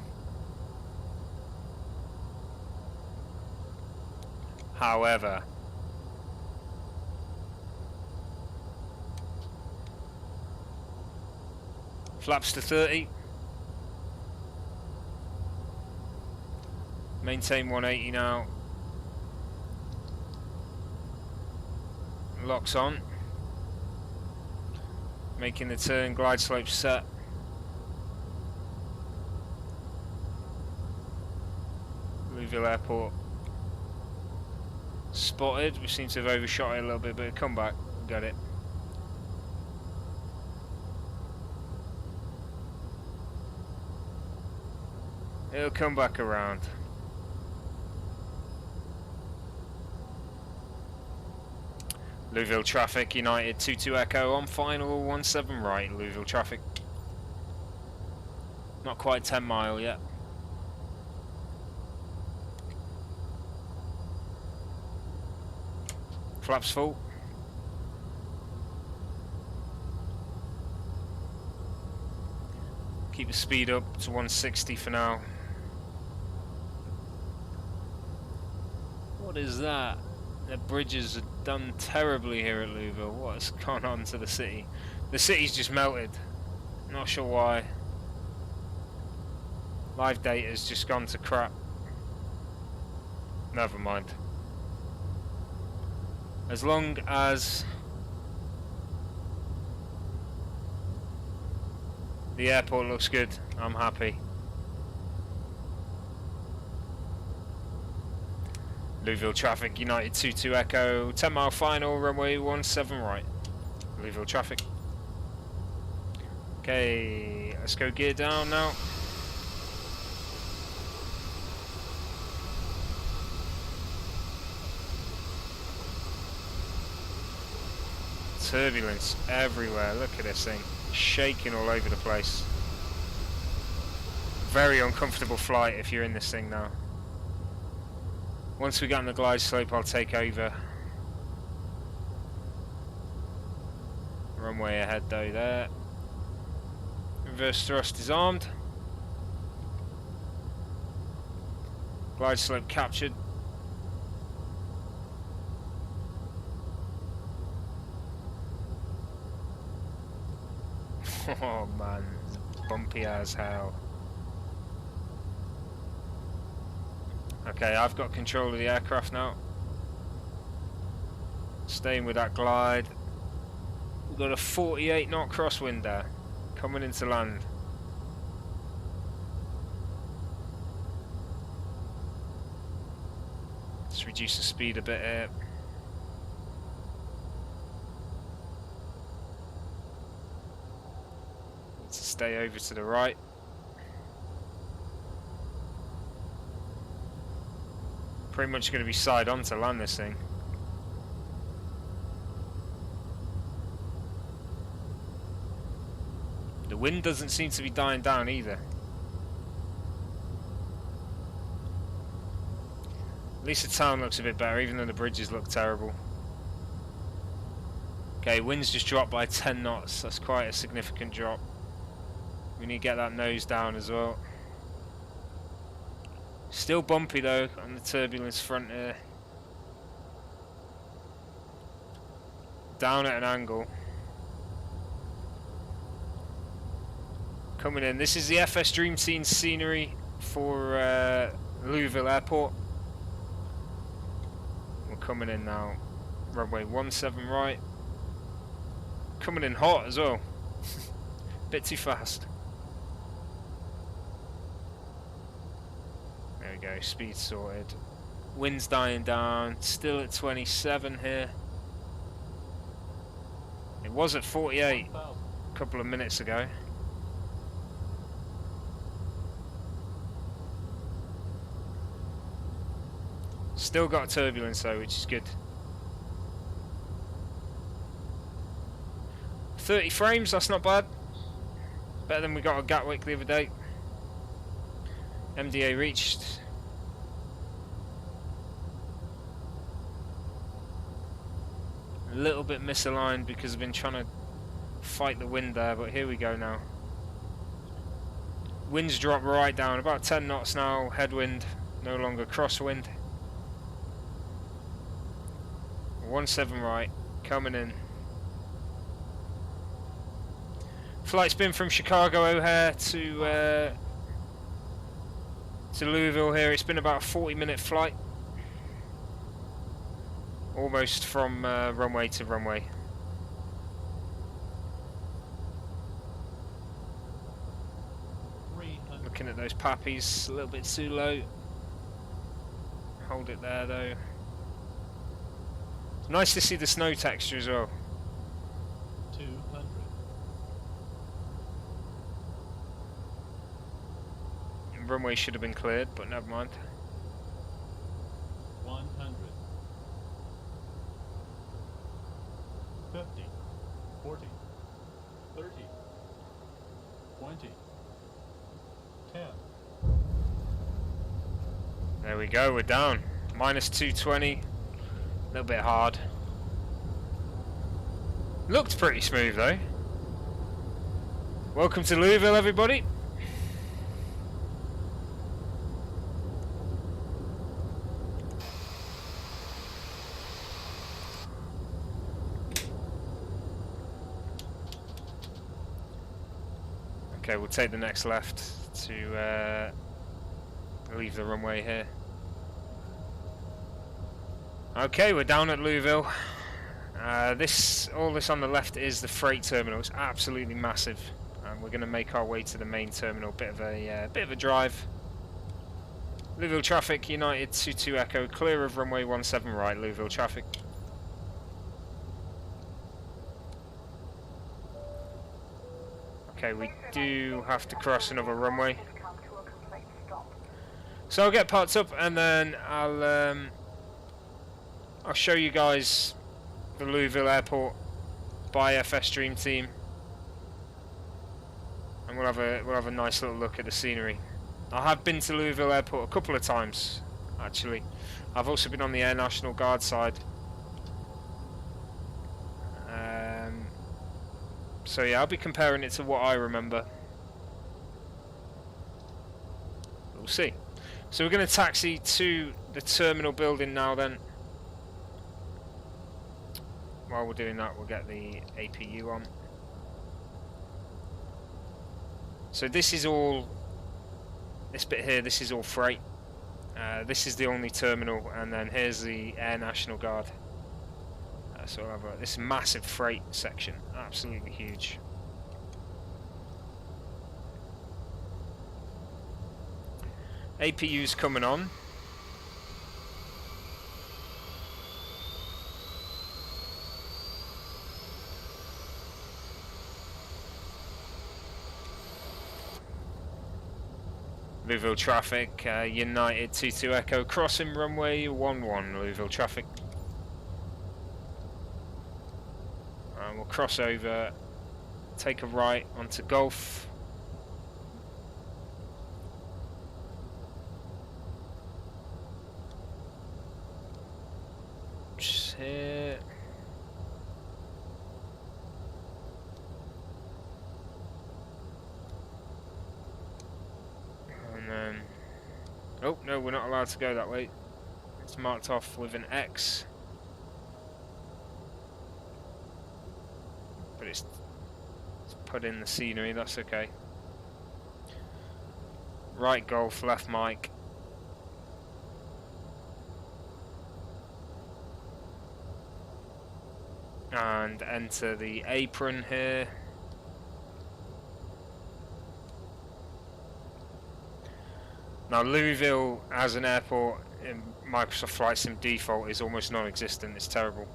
However, flaps to 30. Maintain 180 now. Locks on. Making the turn, glide slope set. Louisville Airport spotted. We seem to have overshot it a little bit, but come back, got it. It'll come back around. Louisville traffic, United 22 Echo on final 17 right, Louisville traffic. Not quite 10 mile yet. Flaps full. Keep the speed up to 160 for now. What is that? The bridges are done terribly here at Louisville. What has gone on to the city? The city's just melted. Not sure why. Live data's just gone to crap. Never mind. As long as the airport looks good, I'm happy. Louisville traffic, United 22 Echo, 10 mile final, runway 17 right. Louisville traffic. Okay, let's go gear down now. Turbulence everywhere, look at this thing, shaking all over the place. Very uncomfortable flight if you're in this thing now. Once we get on the glide slope, I'll take over. Runway ahead though there. Reverse thrust is armed. Glide slope captured. Oh man, it's bumpy as hell. Okay, I've got control of the aircraft now. Staying with that glide. We've got a 48 knot crosswind there, coming into land. Let's reduce the speed a bit here. Need to stay over to the right. Pretty much going to be side on to land this thing. The wind doesn't seem to be dying down either. At least the town looks a bit better, even though the bridges look terrible. Okay, wind's just dropped by 10 knots. That's quite a significant drop. We need to get that nose down as well. Still bumpy though on the turbulence front here. Down at an angle. Coming in. This is the FS2020 scenery for Louisville Airport. We're coming in now. Runway 17 right. Coming in hot as well. Bit too fast. There we go, speed sorted. Wind's dying down, still at 27 here. It was at 48 a couple of minutes ago. Still got turbulence though, which is good. 30 frames, that's not bad. Better than we got at Gatwick the other day. MDA reached. A little bit misaligned because I've been trying to fight the wind there, but here we go now. Wind's dropped right down, about 10 knots now, headwind, no longer crosswind. 17 right, coming in. Flight's been from Chicago O'Hare to Louisville here. It's been about a 40-minute flight. Almost from runway to runway. Looking at those pappies, a little bit too low. Hold it there though. Nice to see the snow texture as well. 200. Runway should have been cleared, but never mind. 100. 50. 40. 30. 20. 10. There we go, we're down. Minus 220. A little bit hard. Looked pretty smooth though. Welcome to Louisville, everybody. Okay, we'll take the next left to leave the runway here. Okay, we're down at Louisville. All this on the left is the freight terminal. It's absolutely massive, and we're going to make our way to the main terminal. Bit of a drive. Louisville traffic, United 22 Echo, clear of runway 17 right. Louisville traffic. Okay, we do have to cross another runway, so I'll get parked up and then I'll show you guys the Louisville Airport by FS2020, and we'll have a nice little look at the scenery. I have been to Louisville Airport a couple of times actually. I've also been on the Air National Guard side. So yeah, I'll be comparing it to what I remember. We'll see. So we're going to taxi to the terminal building now then. While we're doing that, we'll get the APU on. So this is all, this bit here, this is all freight. This is the only terminal, and then here's the Air National Guard. So we'll have this massive freight section, absolutely huge. APU's coming on. Louisville traffic, United 22 Echo, crossing runway 11, Louisville traffic. And we'll cross over, take a right onto Gulf. Just here. Oh, no, we're not allowed to go that way. It's marked off with an X. But it's put in the scenery, that's okay. Right Golf, left Mike. And enter the apron here. Now Louisville as an airport in Microsoft Flight Sim default is almost non-existent, it's terrible.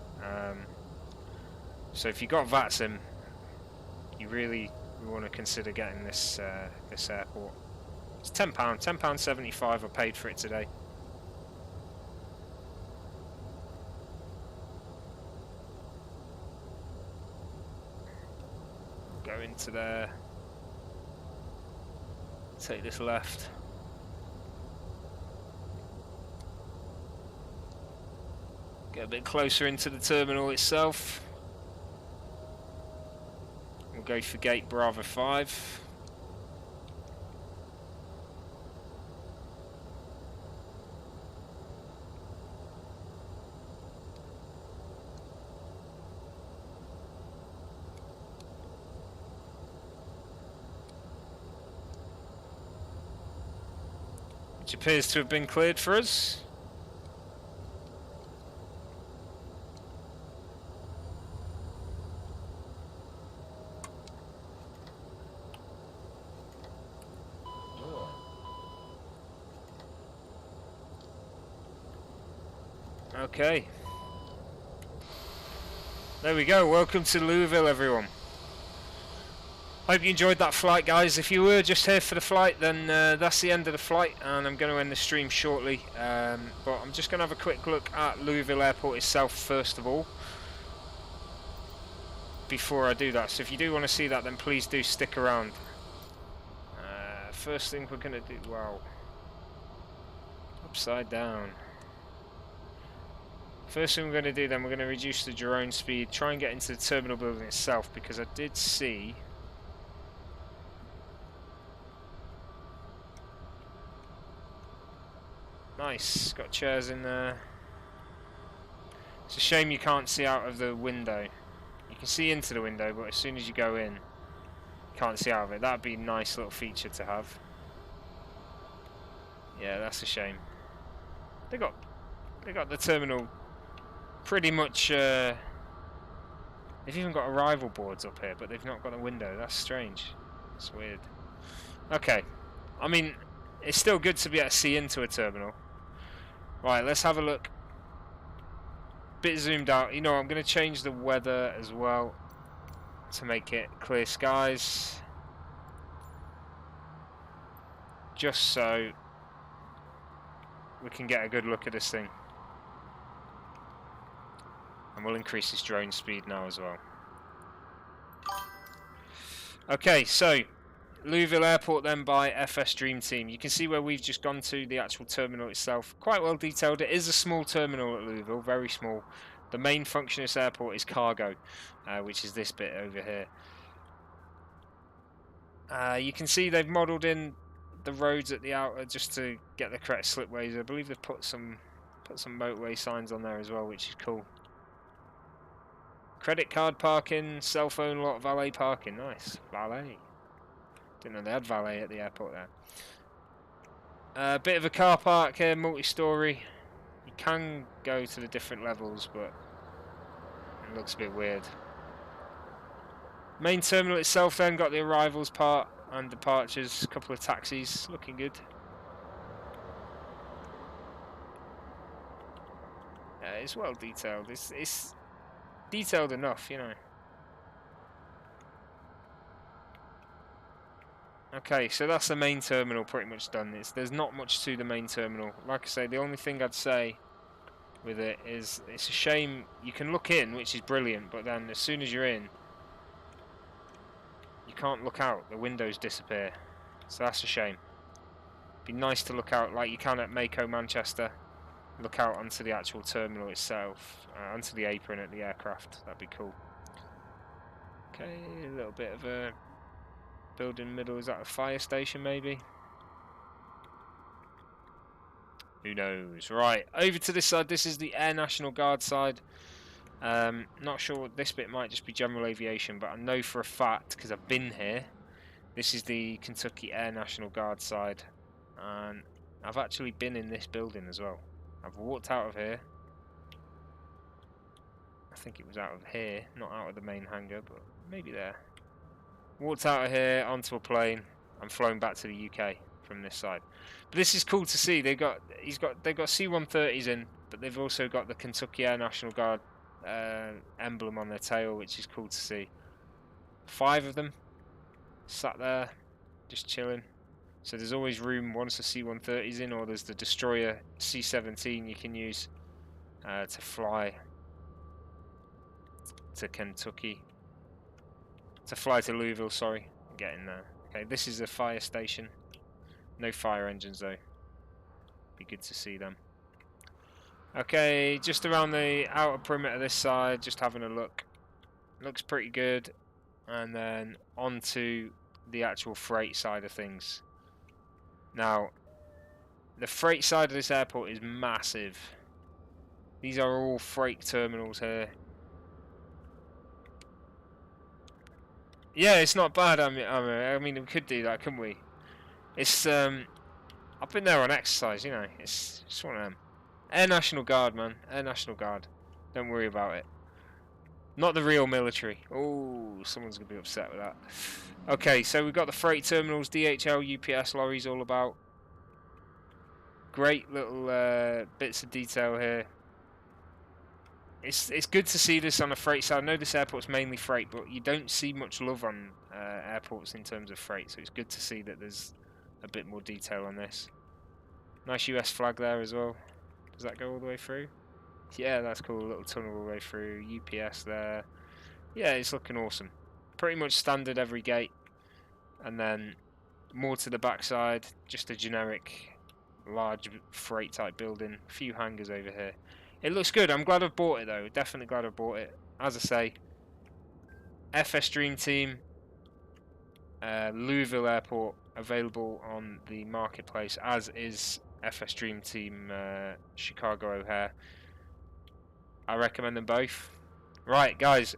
So if you got Vatsim, you really want to consider getting this this airport. It's £10, £10.75 I paid for it today. Go into there, take this left. Get a bit closer into the terminal itself. We'll go for gate Bravo 5. Which appears to have been cleared for us. Okay. There we go. Welcome to Louisville, everyone. Hope you enjoyed that flight, guys. If you were just here for the flight, then that's the end of the flight, and I'm going to end the stream shortly. But I'm just going to have a quick look at Louisville Airport itself first of all, before I do that. So if you do want to see that, then please do stick around. First thing we're going to do... Wow. Upside down. First thing we're going to do then, we're going to reduce the drone speed, try and get into the terminal building itself, because I did see... Nice, got chairs in there. It's a shame you can't see out of the window. You can see into the window, but as soon as you go in, you can't see out of it. That'd be a nice little feature to have. Yeah, that's a shame. They got the terminal pretty much. They've even got arrival boards up here, but they've not got a window. That's strange. It's weird. Okay, I mean, it's still good to be able to see into a terminal. Right, let's have a look. Bit zoomed out. You know, I'm going to change the weather as well to make it clear skies, just so we can get a good look at this thing. And we'll increase this drone speed now as well. Okay, so Louisville Airport then by FS Dream Team. You can see where we've just gone to, the actual terminal itself. Quite well detailed. It is a small terminal at Louisville, very small. The main function of this airport is cargo, which is this bit over here. You can see they've modelled in the roads at the outer just to get the correct slipways. I believe they've put some motorway signs on there as well, which is cool. Credit card parking, cell phone lot, valet parking. Nice, valet. Didn't know they had valet at the airport there. A bit of a car park here, multi-storey. You can go to the different levels, but looks a bit weird. Main terminal itself then got the arrivals part and departures, a couple of taxis, looking good. It's well detailed. It's detailed enough, you know. Okay, so that's the main terminal pretty much done. There's not much to the main terminal. Like I say, the only thing I'd say with it is it's a shame you can look in, which is brilliant, but then as soon as you're in, you can't look out. The windows disappear. So that's a shame. Be nice to look out like you can at Mako Manchester. Look out onto the actual terminal itself, onto the apron at the aircraft. That'd be cool. Okay, a little bit of a building middle. Is that a fire station maybe? Who knows? Right, over to this side. This is the Air National Guard side. Not sure, this bit might just be general aviation, but I know for a fact, because I've been here, this is the Kentucky Air National Guard side. And I've actually been in this building as well. I've walked out of here. I think it was out of here, not out of the main hangar, but maybe there. Walked out of here onto a plane and flown back to the UK from this side. But this is cool to see. They've got C-130s in, but they've also got the Kentucky Air National Guard emblem on their tail, which is cool to see. 5 of them sat there, just chilling. So there's always room once the C-130's in, or there's the destroyer C-17 you can use to fly to Kentucky. To fly to Louisville, sorry, and get in there. Okay, this is a fire station. No fire engines though. Be good to see them. Okay, just around the outer perimeter this side, just having a look. Looks pretty good. And then onto the actual freight side of things. Now, the freight side of this airport is massive. These are all freight terminals here. Yeah, it's not bad. I mean, we could do that, couldn't we? It's I've been there on exercise, you know. It's one of them. Air National Guard, man. Air National Guard. Don't worry about it. Not the real military. Oh, someone's gonna be upset with that. Okay, so we've got the freight terminals, DHL, UPS lorries all about. Great little bits of detail here. It's good to see this on the freight side. I know this airport's mainly freight, but you don't see much love on airports in terms of freight, so it's good to see that there's a bit more detail on this. Nice US flag there as well. Does that go all the way through? Yeah, that's cool. A little tunnel all the way through. UPS there. Yeah, it's looking awesome. Pretty much standard every gate. And then more to the backside, just a generic large freight type building. A few hangars over here. It looks good. I'm glad I've bought it though. Definitely glad I've bought it. As I say, FS Dream Team, Louisville Airport available on the marketplace, as is FS Dream Team Chicago O'Hare. I recommend them both. Right, guys,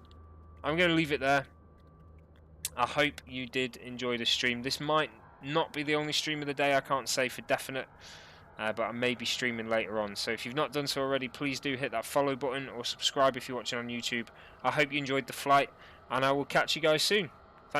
I'm going to leave it there. I hope you did enjoy the stream. This might not be the only stream of the day, I can't say for definite. But I may be streaming later on. So if you've not done so already, please do hit that follow button or subscribe if you're watching on YouTube. I hope you enjoyed the flight, and I will catch you guys soon.